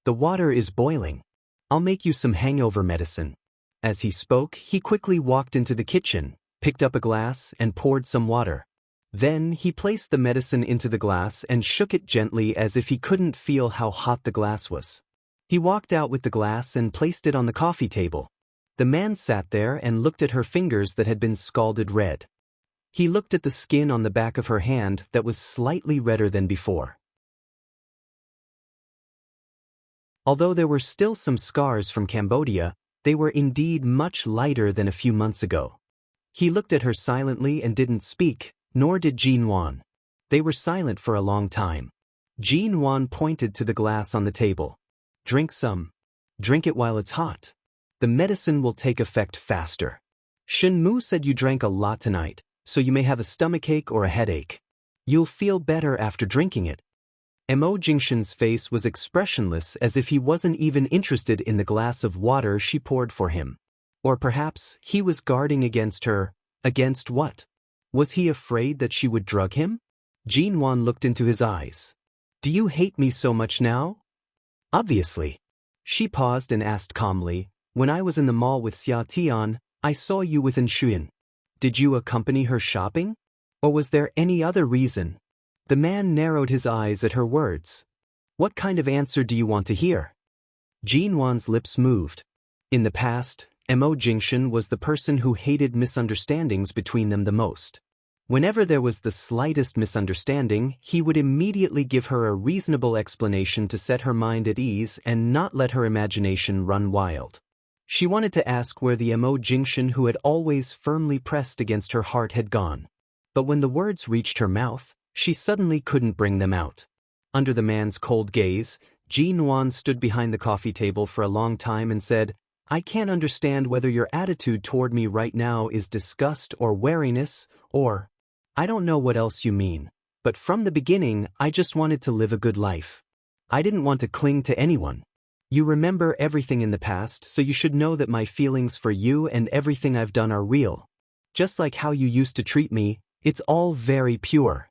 "The water is boiling. I'll make you some hangover medicine." As he spoke, he quickly walked into the kitchen, picked up a glass and poured some water. Then he placed the medicine into the glass and shook it gently as if he couldn't feel how hot the glass was. He walked out with the glass and placed it on the coffee table. The man sat there and looked at her fingers that had been scalded red. He looked at the skin on the back of her hand that was slightly redder than before. Although there were still some scars from Cambodia, they were indeed much lighter than a few months ago. He looked at her silently and didn't speak, nor did Jin-won. They were silent for a long time. Jin-won pointed to the glass on the table. "Drink some. Drink it while it's hot. The medicine will take effect faster. Shen Mu said you drank a lot tonight, so you may have a stomachache or a headache. You'll feel better after drinking it." Mo Jingshen's face was expressionless as if he wasn't even interested in the glass of water she poured for him. Or perhaps he was guarding against her. Against what? Was he afraid that she would drug him? Jin-won looked into his eyes. "Do you hate me so much now?" "Obviously." She paused and asked calmly, "When I was in the mall with Xia Tian, I saw you with Shuyan. Did you accompany her shopping? Or was there any other reason?" The man narrowed his eyes at her words. "What kind of answer do you want to hear?" Jin-won's lips moved. In the past, Mo Jingshen was the person who hated misunderstandings between them the most. Whenever there was the slightest misunderstanding, he would immediately give her a reasonable explanation to set her mind at ease and not let her imagination run wild. She wanted to ask where the Mo Jingshen who had always firmly pressed against her heart had gone. But when the words reached her mouth, she suddenly couldn't bring them out. Under the man's cold gaze, Jin-won stood behind the coffee table for a long time and said, "I can't understand whether your attitude toward me right now is disgust or wariness, or I don't know what else you mean, but from the beginning I just wanted to live a good life. I didn't want to cling to anyone. You remember everything in the past, so you should know that my feelings for you and everything I've done are real. Just like how you used to treat me, it's all very pure."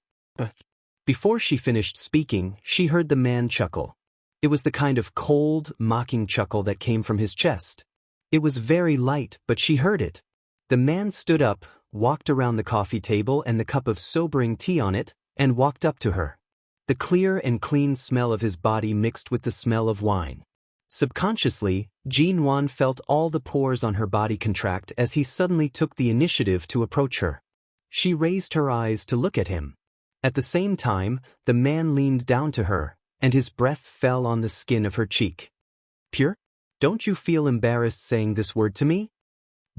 Before she finished speaking, she heard the man chuckle. It was the kind of cold, mocking chuckle that came from his chest. It was very light, but she heard it. The man stood up, walked around the coffee table and the cup of sobering tea on it, and walked up to her. The clear and clean smell of his body mixed with the smell of wine. Subconsciously, Jinwan felt all the pores on her body contract as he suddenly took the initiative to approach her. She raised her eyes to look at him. At the same time, the man leaned down to her, and his breath fell on the skin of her cheek. "Pure? Don't you feel embarrassed saying this word to me?"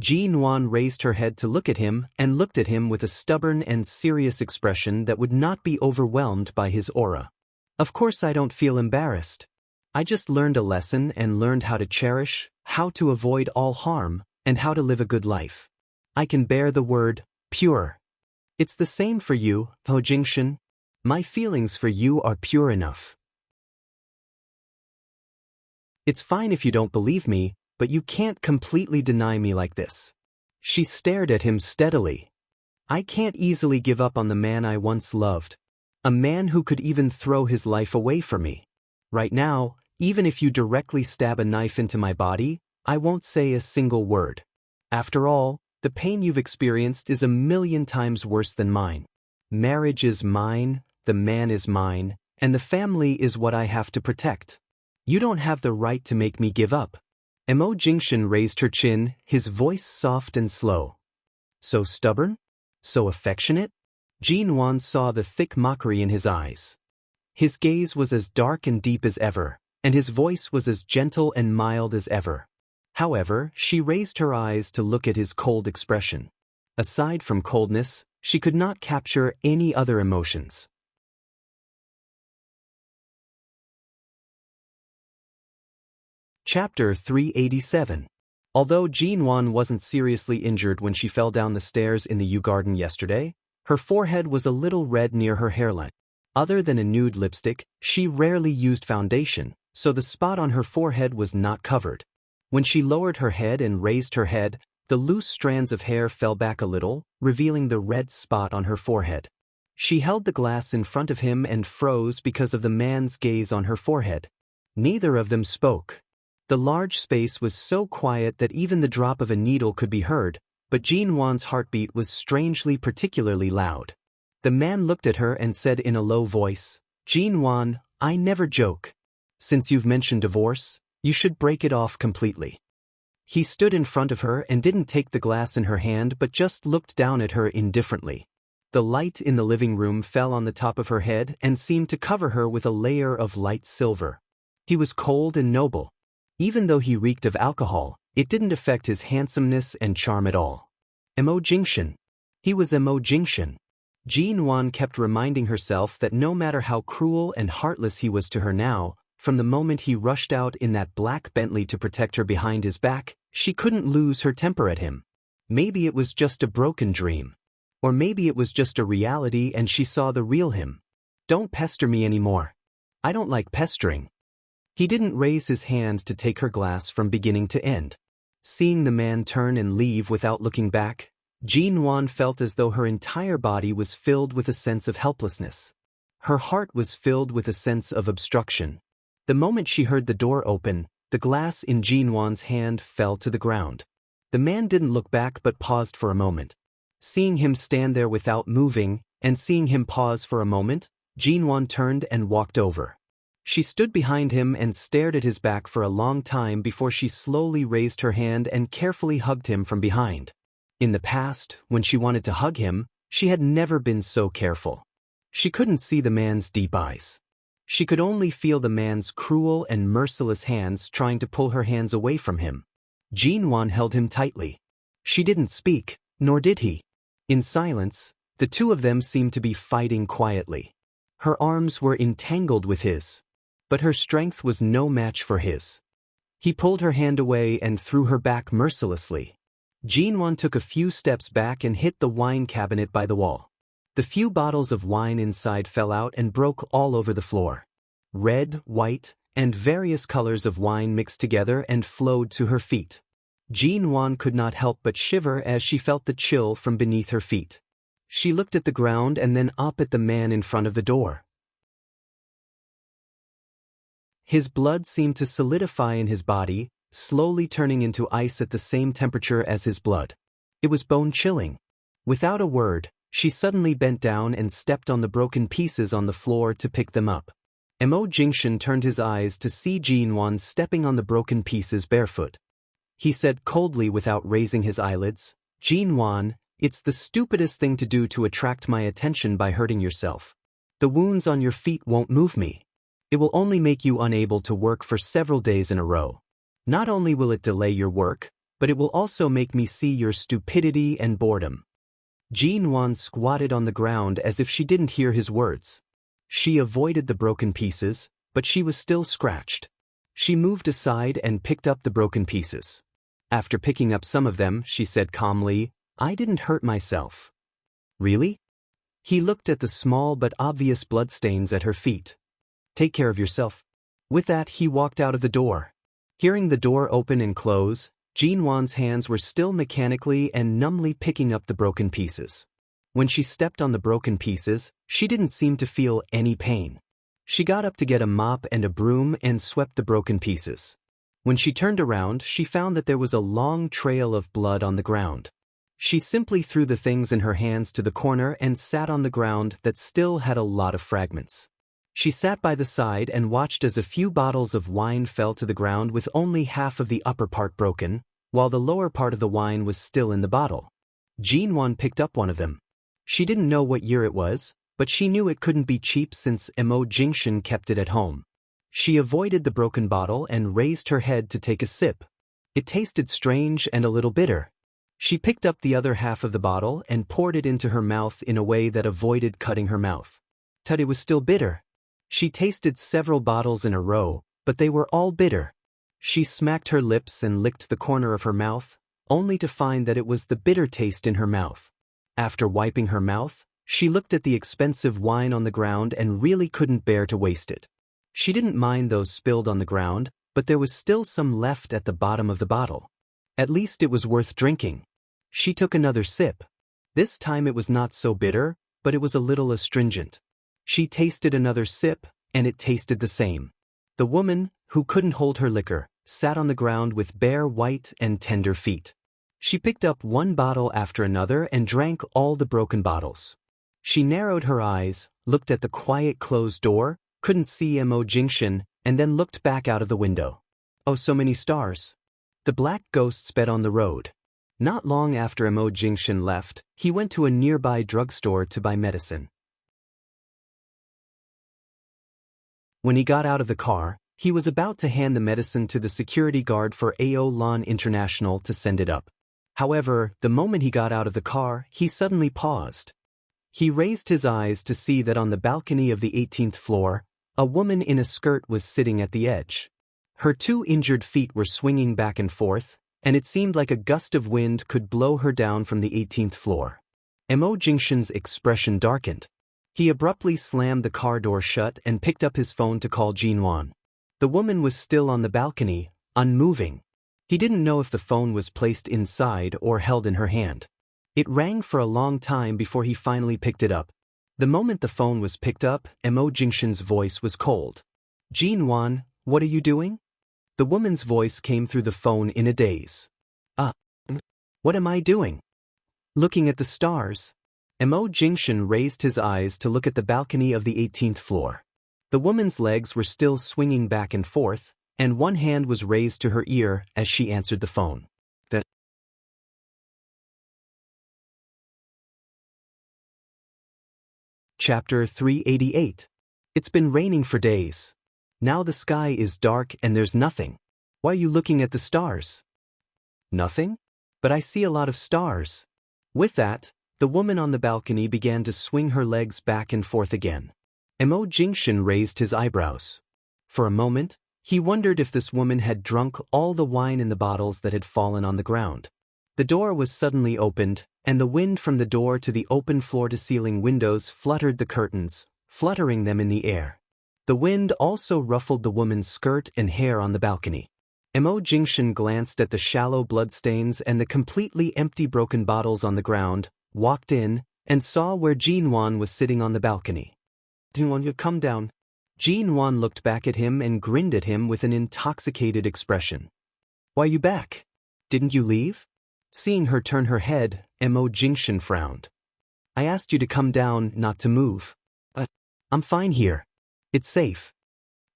Jinwan raised her head to look at him and looked at him with a stubborn and serious expression that would not be overwhelmed by his aura. "Of course I don't feel embarrassed. I just learned a lesson and learned how to cherish, how to avoid all harm, and how to live a good life. I can bear the word, pure. It's the same for you, Ho Jingshan. My feelings for you are pure enough. It's fine if you don't believe me, but you can't completely deny me like this." She stared at him steadily. "I can't easily give up on the man I once loved. A man who could even throw his life away for me. Right now, even if you directly stab a knife into my body, I won't say a single word. After all, the pain you've experienced is 1,000,000 times worse than mine. Marriage is mine, the man is mine, and the family is what I have to protect. You don't have the right to make me give up." Mo Jingshan raised her chin, his voice soft and slow. "So stubborn? So affectionate?" Jinwan saw the thick mockery in his eyes. His gaze was as dark and deep as ever, and his voice was as gentle and mild as ever. However, she raised her eyes to look at his cold expression. Aside from coldness, she could not capture any other emotions. Chapter 387. Although Jinwan wasn't seriously injured when she fell down the stairs in the Yew Garden yesterday, her forehead was a little red near her hairline. Other than a nude lipstick, she rarely used foundation, so the spot on her forehead was not covered. When she lowered her head and raised her head, the loose strands of hair fell back a little, revealing the red spot on her forehead. She held the glass in front of him and froze because of the man's gaze on her forehead. Neither of them spoke. The large space was so quiet that even the drop of a needle could be heard, but Jinwan's heartbeat was strangely particularly loud. The man looked at her and said in a low voice, "Jinwan, I never joke. Since you've mentioned divorce, you should break it off completely." He stood in front of her and didn't take the glass in her hand but just looked down at her indifferently. The light in the living room fell on the top of her head and seemed to cover her with a layer of light silver. He was cold and noble. Even though he reeked of alcohol, it didn't affect his handsomeness and charm at all. Mo Jingshan. He was Mo Jingshan. Jinwan kept reminding herself that no matter how cruel and heartless he was to her now, from the moment he rushed out in that black Bentley to protect her behind his back, she couldn't lose her temper at him. Maybe it was just a broken dream. Or maybe it was just a reality and she saw the real him. "Don't pester me anymore. I don't like pestering." He didn't raise his hand to take her glass from beginning to end. Seeing the man turn and leave without looking back, Jinwan felt as though her entire body was filled with a sense of helplessness. Her heart was filled with a sense of obstruction. The moment she heard the door open, the glass in Jinwan's hand fell to the ground. The man didn't look back but paused for a moment. Seeing him stand there without moving, and seeing him pause for a moment, Jinwan turned and walked over. She stood behind him and stared at his back for a long time before she slowly raised her hand and carefully hugged him from behind. In the past, when she wanted to hug him, she had never been so careful. She couldn't see the man's deep eyes. She could only feel the man's cruel and merciless hands trying to pull her hands away from him. Jinwan held him tightly. She didn't speak, nor did he. In silence, the two of them seemed to be fighting quietly. Her arms were entangled with his, but her strength was no match for his. He pulled her hand away and threw her back mercilessly. Jinwan took a few steps back and hit the wine cabinet by the wall. The few bottles of wine inside fell out and broke all over the floor. Red, white, and various colors of wine mixed together and flowed to her feet. Jinwan could not help but shiver as she felt the chill from beneath her feet. She looked at the ground and then up at the man in front of the door. His blood seemed to solidify in his body, slowly turning into ice at the same temperature as his blood. It was bone-chilling. Without a word, she suddenly bent down and stepped on the broken pieces on the floor to pick them up. Mo Jingshan turned his eyes to see Jinwan stepping on the broken pieces barefoot. He said coldly without raising his eyelids, "Jinwan, it's the stupidest thing to do to attract my attention by hurting yourself. The wounds on your feet won't move me. It will only make you unable to work for several days in a row. Not only will it delay your work, but it will also make me see your stupidity and boredom." Jinwan squatted on the ground as if she didn't hear his words. She avoided the broken pieces, but she was still scratched. She moved aside and picked up the broken pieces. After picking up some of them, she said calmly, "I didn't hurt myself." "Really?" He looked at the small but obvious bloodstains at her feet. "Take care of yourself." With that, he walked out of the door. Hearing the door open and close, Jinwan's hands were still mechanically and numbly picking up the broken pieces. When she stepped on the broken pieces, she didn't seem to feel any pain. She got up to get a mop and a broom and swept the broken pieces. When she turned around, she found that there was a long trail of blood on the ground. She simply threw the things in her hands to the corner and sat on the ground that still had a lot of fragments. She sat by the side and watched as a few bottles of wine fell to the ground with only half of the upper part broken, while the lower part of the wine was still in the bottle. Jinwan picked up one of them. She didn't know what year it was, but she knew it couldn't be cheap since Mo Jingshan kept it at home. She avoided the broken bottle and raised her head to take a sip. It tasted strange and a little bitter. She picked up the other half of the bottle and poured it into her mouth in a way that avoided cutting her mouth. But it was still bitter. She tasted several bottles in a row, but they were all bitter. She smacked her lips and licked the corner of her mouth, only to find that it was the bitter taste in her mouth. After wiping her mouth, she looked at the expensive wine on the ground and really couldn't bear to waste it. She didn't mind those spilled on the ground, but there was still some left at the bottom of the bottle. At least it was worth drinking. She took another sip. This time it was not so bitter, but it was a little astringent. She tasted another sip, and it tasted the same. The woman, who couldn't hold her liquor, sat on the ground with bare white and tender feet. She picked up one bottle after another and drank all the broken bottles. She narrowed her eyes, looked at the quiet closed door, couldn't see Mo Jingshan, and then looked back out of the window. Oh, so many stars. The black ghost sped on the road. Not long after Mo Jingshan left, he went to a nearby drugstore to buy medicine. When he got out of the car, he was about to hand the medicine to the security guard for AO Lan International to send it up. However, the moment he got out of the car, he suddenly paused. He raised his eyes to see that on the balcony of the 18th floor, a woman in a skirt was sitting at the edge. Her two injured feet were swinging back and forth, and it seemed like a gust of wind could blow her down from the 18th floor. Mo Jingshan's expression darkened. He abruptly slammed the car door shut and picked up his phone to call Jinwan. The woman was still on the balcony, unmoving. He didn't know if the phone was placed inside or held in her hand. It rang for a long time before he finally picked it up. The moment the phone was picked up, Mo Jingshan's voice was cold. "Jinwan, what are you doing?" The woman's voice came through the phone in a daze. What am I doing?" "Looking at the stars." Mo Jingshan raised his eyes to look at the balcony of the 18th floor. The woman's legs were still swinging back and forth, and one hand was raised to her ear as she answered the phone. Chapter 388. It's been raining for days. Now the sky is dark and there's nothing. Why are you looking at the stars? Nothing? But I see a lot of stars. With that, the woman on the balcony began to swing her legs back and forth again. Mo Jingshan raised his eyebrows. For a moment, he wondered if this woman had drunk all the wine in the bottles that had fallen on the ground. The door was suddenly opened, and the wind from the door to the open floor-to-ceiling windows fluttered the curtains, fluttering them in the air. The wind also ruffled the woman's skirt and hair on the balcony. Mo Jingshan glanced at the shallow bloodstains and the completely empty broken bottles on the ground, walked in, and saw where Jinwan was sitting on the balcony. "Jinwan, you come down." Jinwan looked back at him and grinned at him with an intoxicated expression. "Why you back? Didn't you leave?" Seeing her turn her head, Mo Jingshan frowned. "I asked you to come down, not to move." "I'm fine here. It's safe."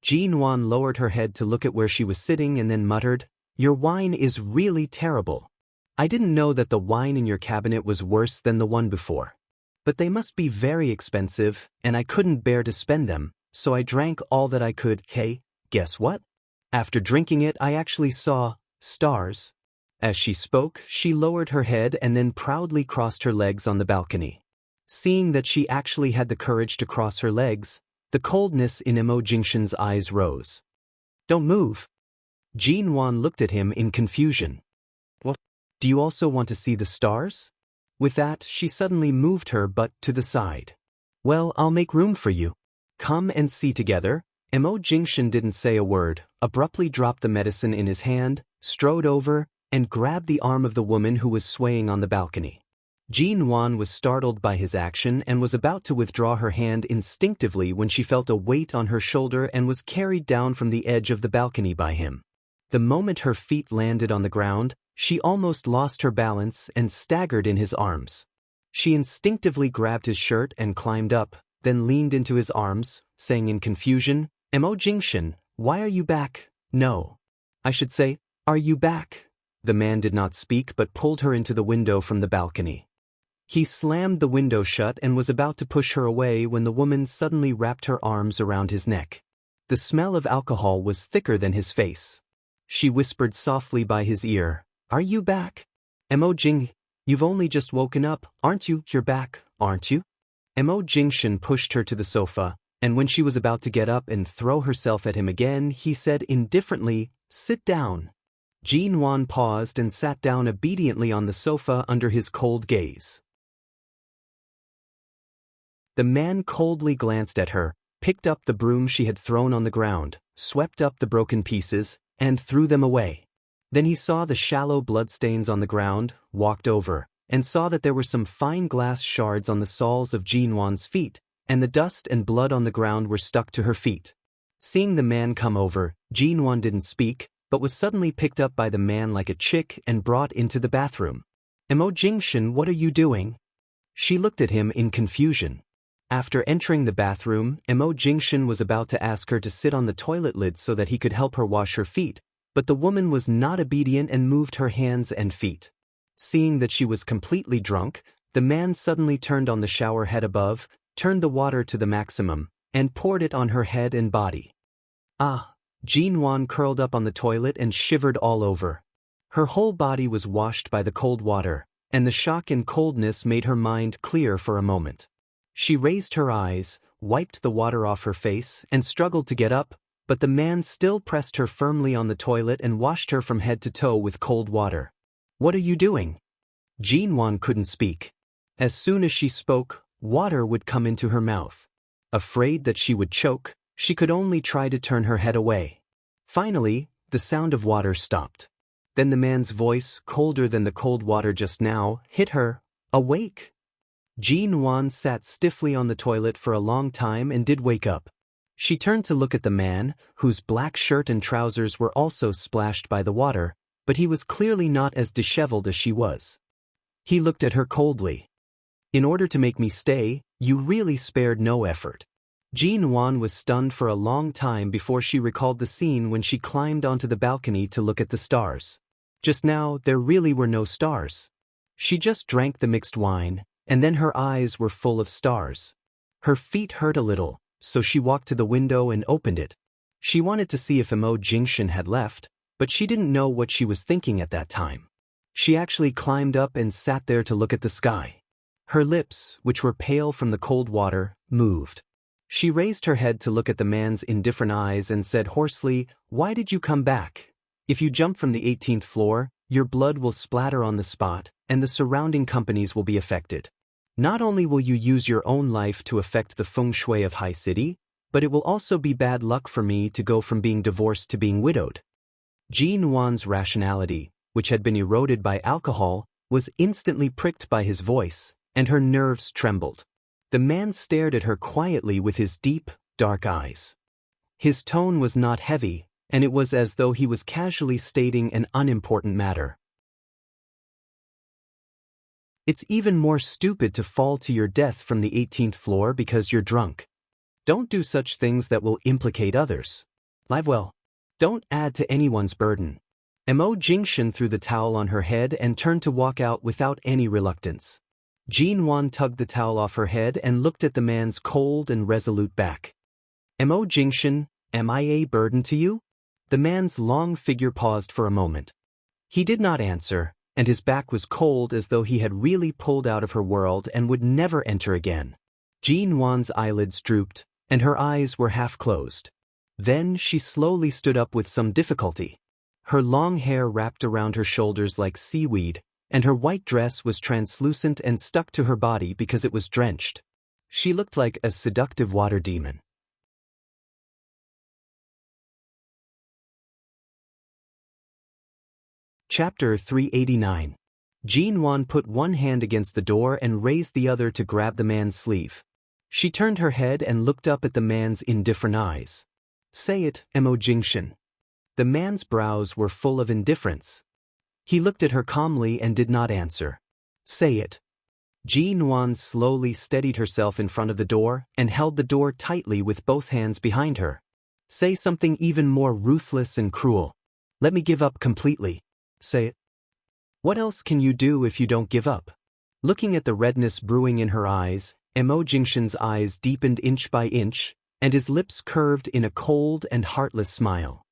Jinwan lowered her head to look at where she was sitting and then muttered, "Your wine is really terrible. I didn't know that the wine in your cabinet was worse than the one before. But they must be very expensive, and I couldn't bear to spend them, so I drank all that I could. Hey, guess what? After drinking it, I actually saw stars." As she spoke, she lowered her head and then proudly crossed her legs on the balcony. Seeing that she actually had the courage to cross her legs, the coldness in Mo Jingshan's eyes rose. "Don't move." Jinwan looked at him in confusion. "What? Do you also want to see the stars?" With that, she suddenly moved her butt to the side. "Well, I'll make room for you. Come and see together." Mo Jingshan didn't say a word, abruptly dropped the medicine in his hand, strode over, and grabbed the arm of the woman who was swaying on the balcony. Jinwan was startled by his action and was about to withdraw her hand instinctively when she felt a weight on her shoulder and was carried down from the edge of the balcony by him. The moment her feet landed on the ground, she almost lost her balance and staggered in his arms. She instinctively grabbed his shirt and climbed up, then leaned into his arms, saying in confusion, "Mo Jingshan, why are you back? No. I should say, are you back?" The man did not speak but pulled her into the window from the balcony. He slammed the window shut and was about to push her away when the woman suddenly wrapped her arms around his neck. The smell of alcohol was thicker than his face. She whispered softly by his ear, "Are you back? Mo Jing, you've only just woken up, aren't you? You're back, aren't you?" Mo Jingshan pushed her to the sofa, and when she was about to get up and throw herself at him again, he said indifferently, "Sit down." Jinwan paused and sat down obediently on the sofa under his cold gaze. The man coldly glanced at her, picked up the broom she had thrown on the ground, swept up the broken pieces, and threw them away. Then he saw the shallow bloodstains on the ground, walked over, and saw that there were some fine glass shards on the soles of Jinwan's feet, and the dust and blood on the ground were stuck to her feet. Seeing the man come over, Jinwan didn't speak, but was suddenly picked up by the man like a chick and brought into the bathroom. "Mo Jingshan, what are you doing?" She looked at him in confusion. After entering the bathroom, Mo Jingshan was about to ask her to sit on the toilet lid so that he could help her wash her feet, but the woman was not obedient and moved her hands and feet. Seeing that she was completely drunk, the man suddenly turned on the shower head above, turned the water to the maximum, and poured it on her head and body. "Ah!" Jinwan curled up on the toilet and shivered all over. Her whole body was washed by the cold water, and the shock and coldness made her mind clear for a moment. She raised her eyes, wiped the water off her face, and struggled to get up, but the man still pressed her firmly on the toilet and washed her from head to toe with cold water. "What are you doing?" Jinwan couldn't speak. As soon as she spoke, water would come into her mouth. Afraid that she would choke, she could only try to turn her head away. Finally, the sound of water stopped. Then the man's voice, colder than the cold water just now, hit her. "Awake!" Jinwan sat stiffly on the toilet for a long time and did wake up. She turned to look at the man, whose black shirt and trousers were also splashed by the water, but he was clearly not as disheveled as she was. He looked at her coldly. "In order to make me stay, you really spared no effort." Jinwan was stunned for a long time before she recalled the scene when she climbed onto the balcony to look at the stars. Just now, there really were no stars. She just drank the mixed wine, and then her eyes were full of stars. Her feet hurt a little, so she walked to the window and opened it. She wanted to see if Mo Jingshan had left, but she didn't know what she was thinking at that time. She actually climbed up and sat there to look at the sky. Her lips, which were pale from the cold water, moved. She raised her head to look at the man's indifferent eyes and said hoarsely, "Why did you come back? If you jump from the 18th floor, your blood will splatter on the spot, and the surrounding companies will be affected. Not only will you use your own life to affect the feng shui of High City, but it will also be bad luck for me to go from being divorced to being widowed." Jinwan's rationality, which had been eroded by alcohol, was instantly pricked by his voice, and her nerves trembled. The man stared at her quietly with his deep, dark eyes. His tone was not heavy, and it was as though he was casually stating an unimportant matter. It's even more stupid to fall to your death from the 18th floor because you're drunk. Don't do such things that will implicate others. Live well. Don't add to anyone's burden. Mo Jingshan threw the towel on her head and turned to walk out without any reluctance. Jinwan tugged the towel off her head and looked at the man's cold and resolute back. Mo Jingshan, am I a burden to you? The man's long figure paused for a moment. He did not answer, and his back was cold as though he had really pulled out of her world and would never enter again. Jinwan's eyelids drooped, and her eyes were half closed. Then she slowly stood up with some difficulty. Her long hair wrapped around her shoulders like seaweed, and her white dress was translucent and stuck to her body because it was drenched. She looked like a seductive water demon. Chapter 389. Jinwan put one hand against the door and raised the other to grab the man's sleeve. She turned her head and looked up at the man's indifferent eyes. Say it, Mo Jingshan. The man's brows were full of indifference. He looked at her calmly and did not answer. Say it. Jinwan slowly steadied herself in front of the door and held the door tightly with both hands behind her. Say something even more ruthless and cruel. Let me give up completely. Say it. What else can you do if you don't give up? Looking at the redness brewing in her eyes, Mo Jingshan's eyes deepened inch by inch, and his lips curved in a cold and heartless smile.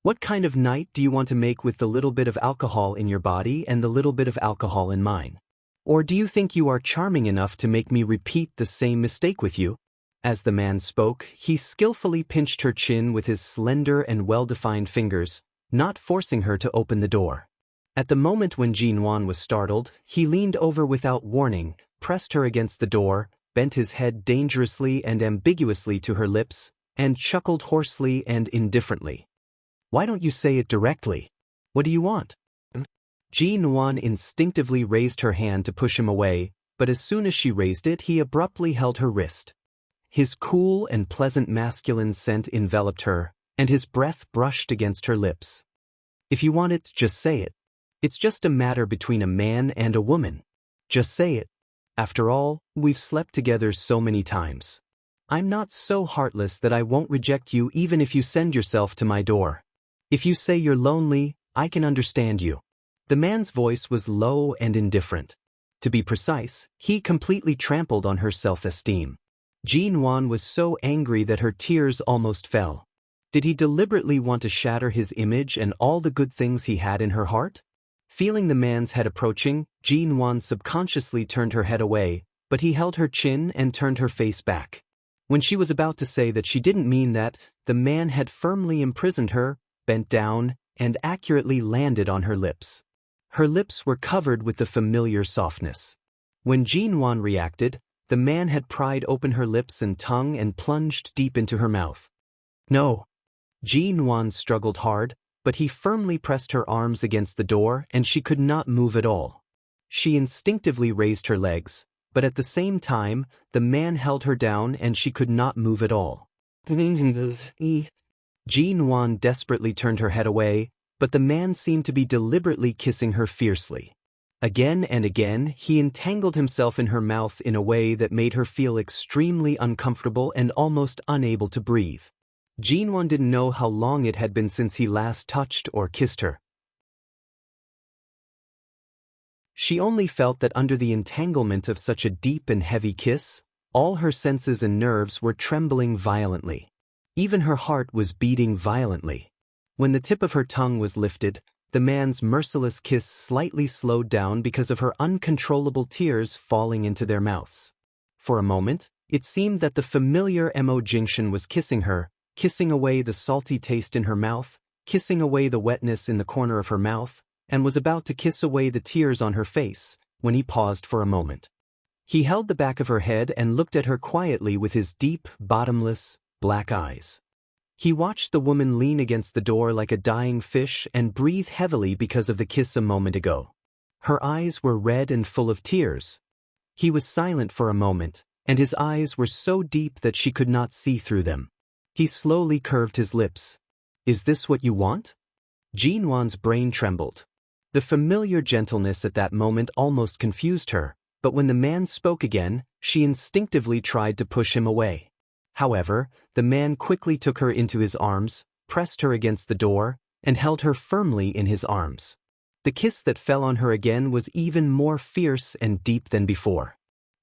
What kind of night do you want to make with the little bit of alcohol in your body and the little bit of alcohol in mine? Or do you think you are charming enough to make me repeat the same mistake with you? As the man spoke, he skillfully pinched her chin with his slender and well-defined fingers, not forcing her to open the door. At the moment when Jinwan was startled, he leaned over without warning, pressed her against the door, bent his head dangerously and ambiguously to her lips, and chuckled hoarsely and indifferently. Why don't you say it directly? What do you want? Jinwan instinctively raised her hand to push him away, but as soon as she raised it, he abruptly held her wrist. His cool and pleasant masculine scent enveloped her, and his breath brushed against her lips. If you want it, just say it. It's just a matter between a man and a woman. Just say it. After all, we've slept together so many times. I'm not so heartless that I won't reject you even if you send yourself to my door. If you say you're lonely, I can understand you. The man's voice was low and indifferent. To be precise, he completely trampled on her self-esteem. Jinwan was so angry that her tears almost fell. Did he deliberately want to shatter his image and all the good things he had in her heart? Feeling the man's head approaching, Jinwan subconsciously turned her head away, but he held her chin and turned her face back. When she was about to say that she didn't mean that, the man had firmly imprisoned her, bent down, and accurately landed on her lips. Her lips were covered with the familiar softness. When Jinwan reacted, the man had pried open her lips and tongue and plunged deep into her mouth. No. Jinwan struggled hard, but he firmly pressed her arms against the door and she could not move at all. She instinctively raised her legs, but at the same time, the man held her down and she could not move at all. Jinwan desperately turned her head away, but the man seemed to be deliberately kissing her fiercely. Again and again, he entangled himself in her mouth in a way that made her feel extremely uncomfortable and almost unable to breathe. Jinwan didn't know how long it had been since he last touched or kissed her. She only felt that under the entanglement of such a deep and heavy kiss, all her senses and nerves were trembling violently. Even her heart was beating violently. When the tip of her tongue was lifted, the man's merciless kiss slightly slowed down because of her uncontrollable tears falling into their mouths. For a moment, it seemed that the familiar Mo Jingshan was kissing her, kissing away the salty taste in her mouth, kissing away the wetness in the corner of her mouth, and was about to kiss away the tears on her face, when he paused for a moment. He held the back of her head and looked at her quietly with his deep, bottomless, black eyes. He watched the woman lean against the door like a dying fish and breathe heavily because of the kiss a moment ago. Her eyes were red and full of tears. He was silent for a moment, and his eyes were so deep that she could not see through them. He slowly curved his lips. Is this what you want? Jinwan's brain trembled. The familiar gentleness at that moment almost confused her, but when the man spoke again, she instinctively tried to push him away. However, the man quickly took her into his arms, pressed her against the door, and held her firmly in his arms. The kiss that fell on her again was even more fierce and deep than before.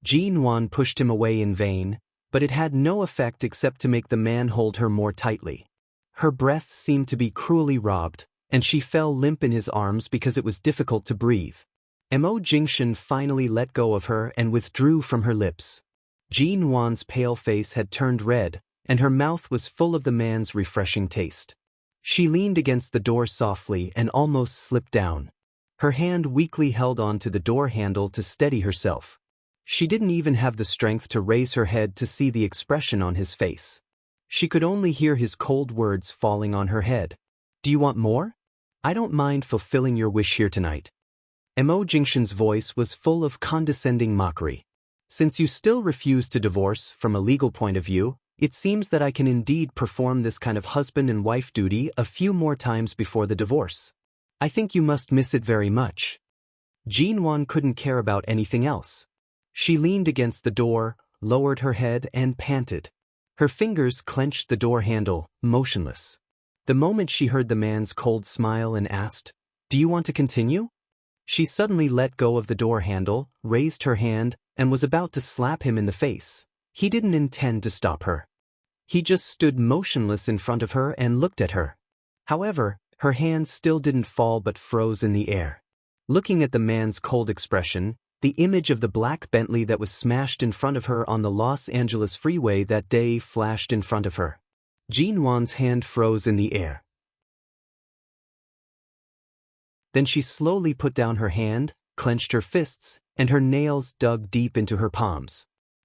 Jinwan pushed him away in vain, but it had no effect except to make the man hold her more tightly. Her breath seemed to be cruelly robbed, and she fell limp in his arms because it was difficult to breathe. Mo Jingshan finally let go of her and withdrew from her lips. Jinwan's pale face had turned red, and her mouth was full of the man's refreshing taste. She leaned against the door softly and almost slipped down. Her hand weakly held on to the door handle to steady herself. She didn't even have the strength to raise her head to see the expression on his face. She could only hear his cold words falling on her head. Do you want more? I don't mind fulfilling your wish here tonight. Mo Jingshan's voice was full of condescending mockery. Since you still refuse to divorce from a legal point of view, it seems that I can indeed perform this kind of husband and wife duty a few more times before the divorce. I think you must miss it very much. Jinwan couldn't care about anything else. She leaned against the door, lowered her head and panted. Her fingers clenched the door handle, motionless. The moment she heard the man's cold smile and asked, "Do you want to continue?" She suddenly let go of the door handle, raised her hand, and was about to slap him in the face. He didn't intend to stop her. He just stood motionless in front of her and looked at her. However, her hand still didn't fall but froze in the air. Looking at the man's cold expression, the image of the black Bentley that was smashed in front of her on the Los Angeles freeway that day flashed in front of her. Jinwan's hand froze in the air. Then she slowly put down her hand, clenched her fists, and her nails dug deep into her palms.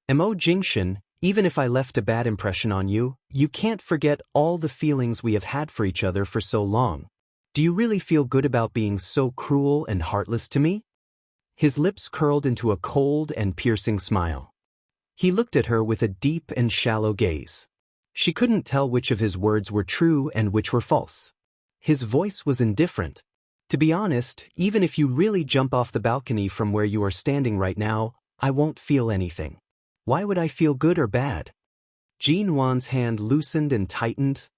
Mo Jingshan, even if I left a bad impression on you, you can't forget all the feelings we have had for each other for so long. Do you really feel good about being so cruel and heartless to me? His lips curled into a cold and piercing smile. He looked at her with a deep and shallow gaze. She couldn't tell which of his words were true and which were false. His voice was indifferent. To be honest, even if you really jump off the balcony from where you are standing right now, I won't feel anything. Why would I feel good or bad? Jinwan's hand loosened and tightened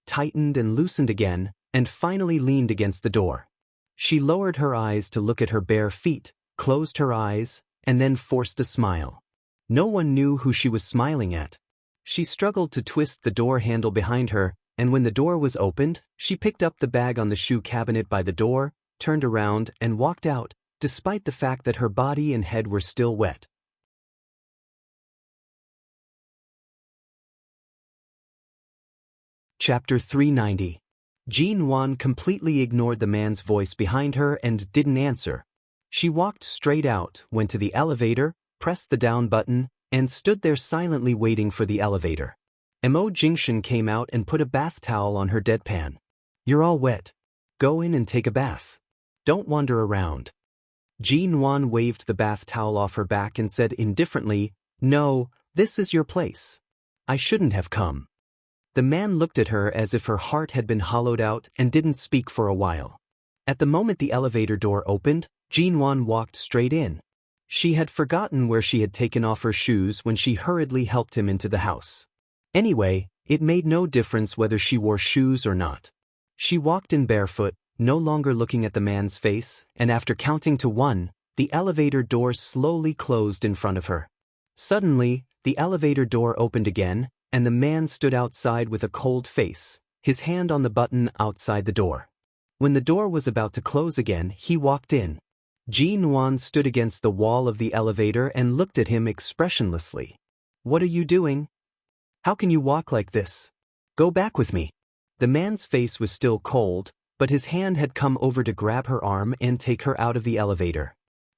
and loosened again, and finally leaned against the door. She lowered her eyes to look at her bare feet, closed her eyes, and then forced a smile. No one knew who she was smiling at. She struggled to twist the door handle behind her, and when the door was opened, she picked up the bag on the shoe cabinet by the door, turned around, and walked out, despite the fact that her body and head were still wet. Chapter 390. Jinwan completely ignored the man's voice behind her and didn't answer. She walked straight out, went to the elevator, pressed the down button, and stood there silently waiting for the elevator. Mo Jingshan came out and put a bath towel on her deadpan. You're all wet. Go in and take a bath. Don't wander around. Jinwan waved the bath towel off her back and said indifferently, No, this is your place. I shouldn't have come. The man looked at her as if her heart had been hollowed out and didn't speak for a while. At the moment the elevator door opened, Jinwan walked straight in. She had forgotten where she had taken off her shoes when she hurriedly helped him into the house. Anyway, it made no difference whether she wore shoes or not. She walked in barefoot, no longer looking at the man's face, and after counting to 1, the elevator door slowly closed in front of her. Suddenly, the elevator door opened again, and the man stood outside with a cold face, his hand on the button outside the door. When the door was about to close again, he walked in. Jinwan stood against the wall of the elevator and looked at him expressionlessly. What are you doing? How can you walk like this? Go back with me. The man's face was still cold, but his hand had come over to grab her arm and take her out of the elevator.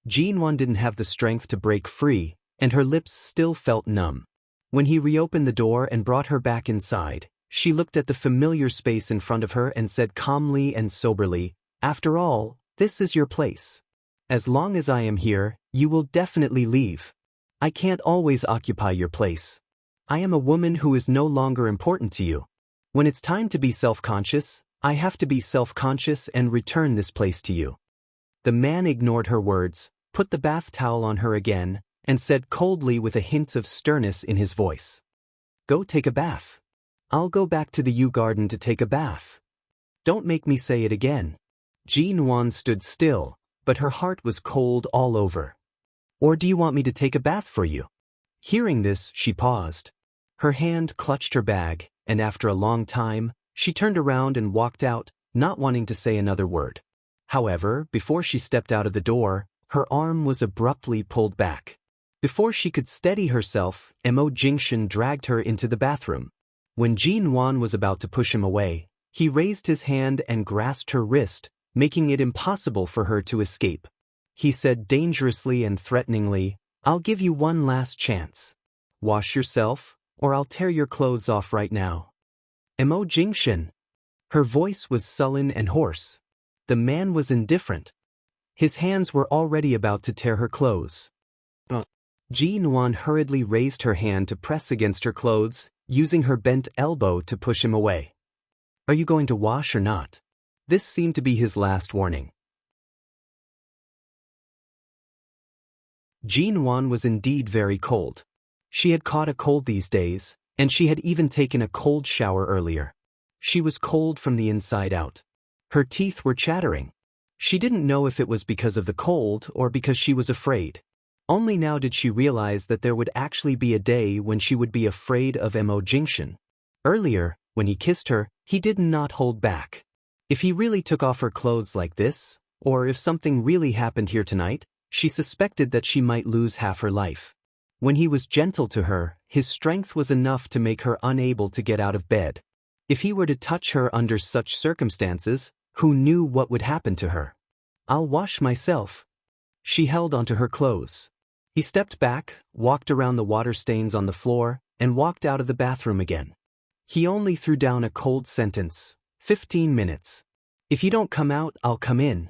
Jinwan didn't have the strength to break free, and her lips still felt numb. When he reopened the door and brought her back inside, she looked at the familiar space in front of her and said calmly and soberly, After all, this is your place. As long as I am here, you will definitely leave. I can't always occupy your place. I am a woman who is no longer important to you. When it's time to be self-conscious, I have to be self-conscious and return this place to you." The man ignored her words, put the bath towel on her again, and said coldly with a hint of sternness in his voice, "Go take a bath. I'll go back to the yew garden to take a bath. Don't make me say it again." Jinwan stood still, but her heart was cold all over. "Or do you want me to take a bath for you?" Hearing this, she paused. Her hand clutched her bag, and after a long time, she turned around and walked out, not wanting to say another word. However, before she stepped out of the door, her arm was abruptly pulled back. Before she could steady herself, Mo Jingshan dragged her into the bathroom. When Jinwan was about to push him away, he raised his hand and grasped her wrist, making it impossible for her to escape. He said dangerously and threateningly, "I'll give you one last chance. Wash yourself, or I'll tear your clothes off right now." Mo Jingshan. Her voice was sullen and hoarse. The man was indifferent. His hands were already about to tear her clothes. Jinwan hurriedly raised her hand to press against her clothes, using her bent elbow to push him away. "Are you going to wash or not?" This seemed to be his last warning. Jinwan was indeed very cold. She had caught a cold these days, and she had even taken a cold shower earlier. She was cold from the inside out. Her teeth were chattering. She didn't know if it was because of the cold or because she was afraid. Only now did she realize that there would actually be a day when she would be afraid of Mo Jingshan. Earlier, when he kissed her, he did not hold back. If he really took off her clothes like this, or if something really happened here tonight, she suspected that she might lose half her life. When he was gentle to her, his strength was enough to make her unable to get out of bed. If he were to touch her under such circumstances, who knew what would happen to her? "I'll wash myself." She held onto her clothes. He stepped back, walked around the water stains on the floor, and walked out of the bathroom again. He only threw down a cold sentence, 15 minutes. "If you don't come out, I'll come in."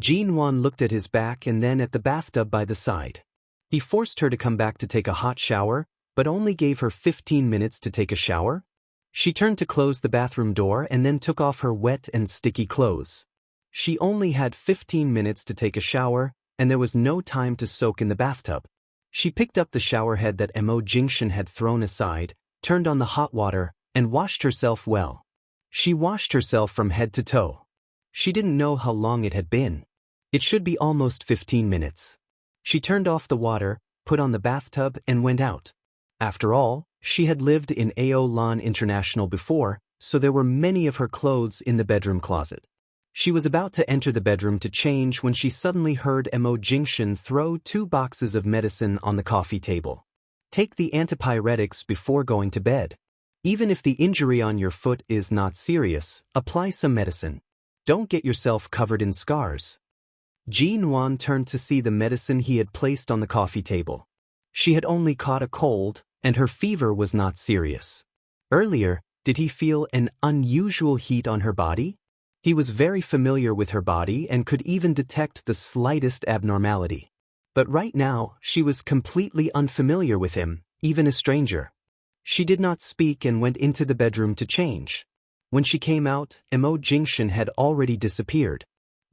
Jinwan looked at his back and then at the bathtub by the side. He forced her to come back to take a hot shower, but only gave her 15 minutes to take a shower? She turned to close the bathroom door and then took off her wet and sticky clothes. She only had 15 minutes to take a shower, and there was no time to soak in the bathtub. She picked up the shower head that Mo Jingshan had thrown aside, turned on the hot water, and washed herself well. She washed herself from head to toe. She didn't know how long it had been. It should be almost 15 minutes. She turned off the water, put on the bathtub, and went out. After all, she had lived in Aolan International before, so there were many of her clothes in the bedroom closet. She was about to enter the bedroom to change when she suddenly heard Mo Jingshan throw 2 boxes of medicine on the coffee table. "Take the antipyretics before going to bed. Even if the injury on your foot is not serious, apply some medicine. Don't get yourself covered in scars." Jinwan turned to see the medicine he had placed on the coffee table. She had only caught a cold, and her fever was not serious. Earlier, did he feel an unusual heat on her body? He was very familiar with her body and could even detect the slightest abnormality. But right now, she was completely unfamiliar with him, even a stranger. She did not speak and went into the bedroom to change. When she came out, Mo Jingshan had already disappeared.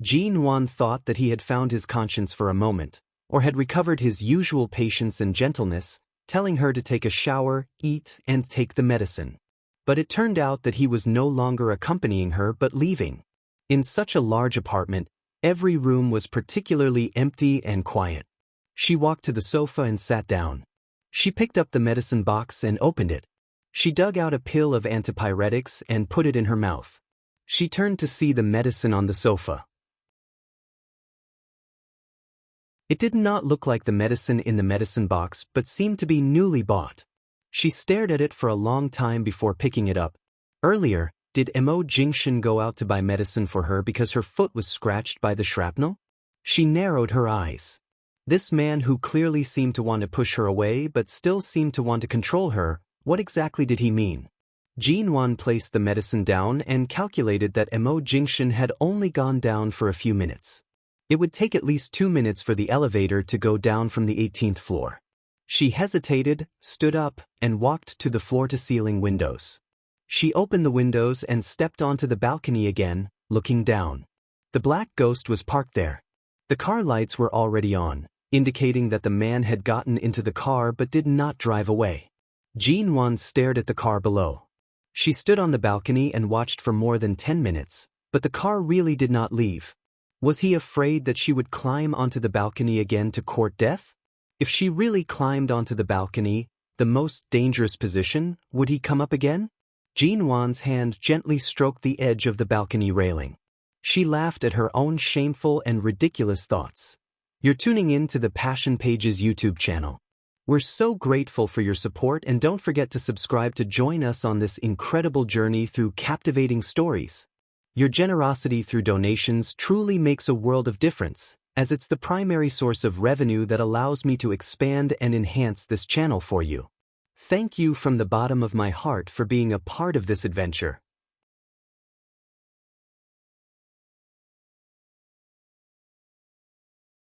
Jinwan thought that he had found his conscience for a moment, or had recovered his usual patience and gentleness, telling her to take a shower, eat, and take the medicine. But it turned out that he was no longer accompanying her but leaving. In such a large apartment, every room was particularly empty and quiet. She walked to the sofa and sat down. She picked up the medicine box and opened it. She dug out a pill of antipyretics and put it in her mouth. She turned to see the medicine on the sofa. It did not look like the medicine in the medicine box but seemed to be newly bought. She stared at it for a long time before picking it up. Earlier, did Mo Jingshan go out to buy medicine for her because her foot was scratched by the shrapnel? She narrowed her eyes. This man who clearly seemed to want to push her away but still seemed to want to control her, what exactly did he mean? Jinwan placed the medicine down and calculated that Mo Jingshan had only gone down for a few minutes. It would take at least 2 minutes for the elevator to go down from the 18th floor. She hesitated, stood up, and walked to the floor-to-ceiling windows. She opened the windows and stepped onto the balcony again, looking down. The black ghost was parked there. The car lights were already on, indicating that the man had gotten into the car but did not drive away. Jinwan stared at the car below. She stood on the balcony and watched for more than 10 minutes, but the car really did not leave. Was he afraid that she would climb onto the balcony again to court death? If she really climbed onto the balcony, the most dangerous position, would he come up again? Jinwan's hand gently stroked the edge of the balcony railing. She laughed at her own shameful and ridiculous thoughts. You're tuning in to the Passion Pages YouTube channel. We're so grateful for your support, and don't forget to subscribe to join us on this incredible journey through captivating stories. Your generosity through donations truly makes a world of difference, as it's the primary source of revenue that allows me to expand and enhance this channel for you. Thank you from the bottom of my heart for being a part of this adventure.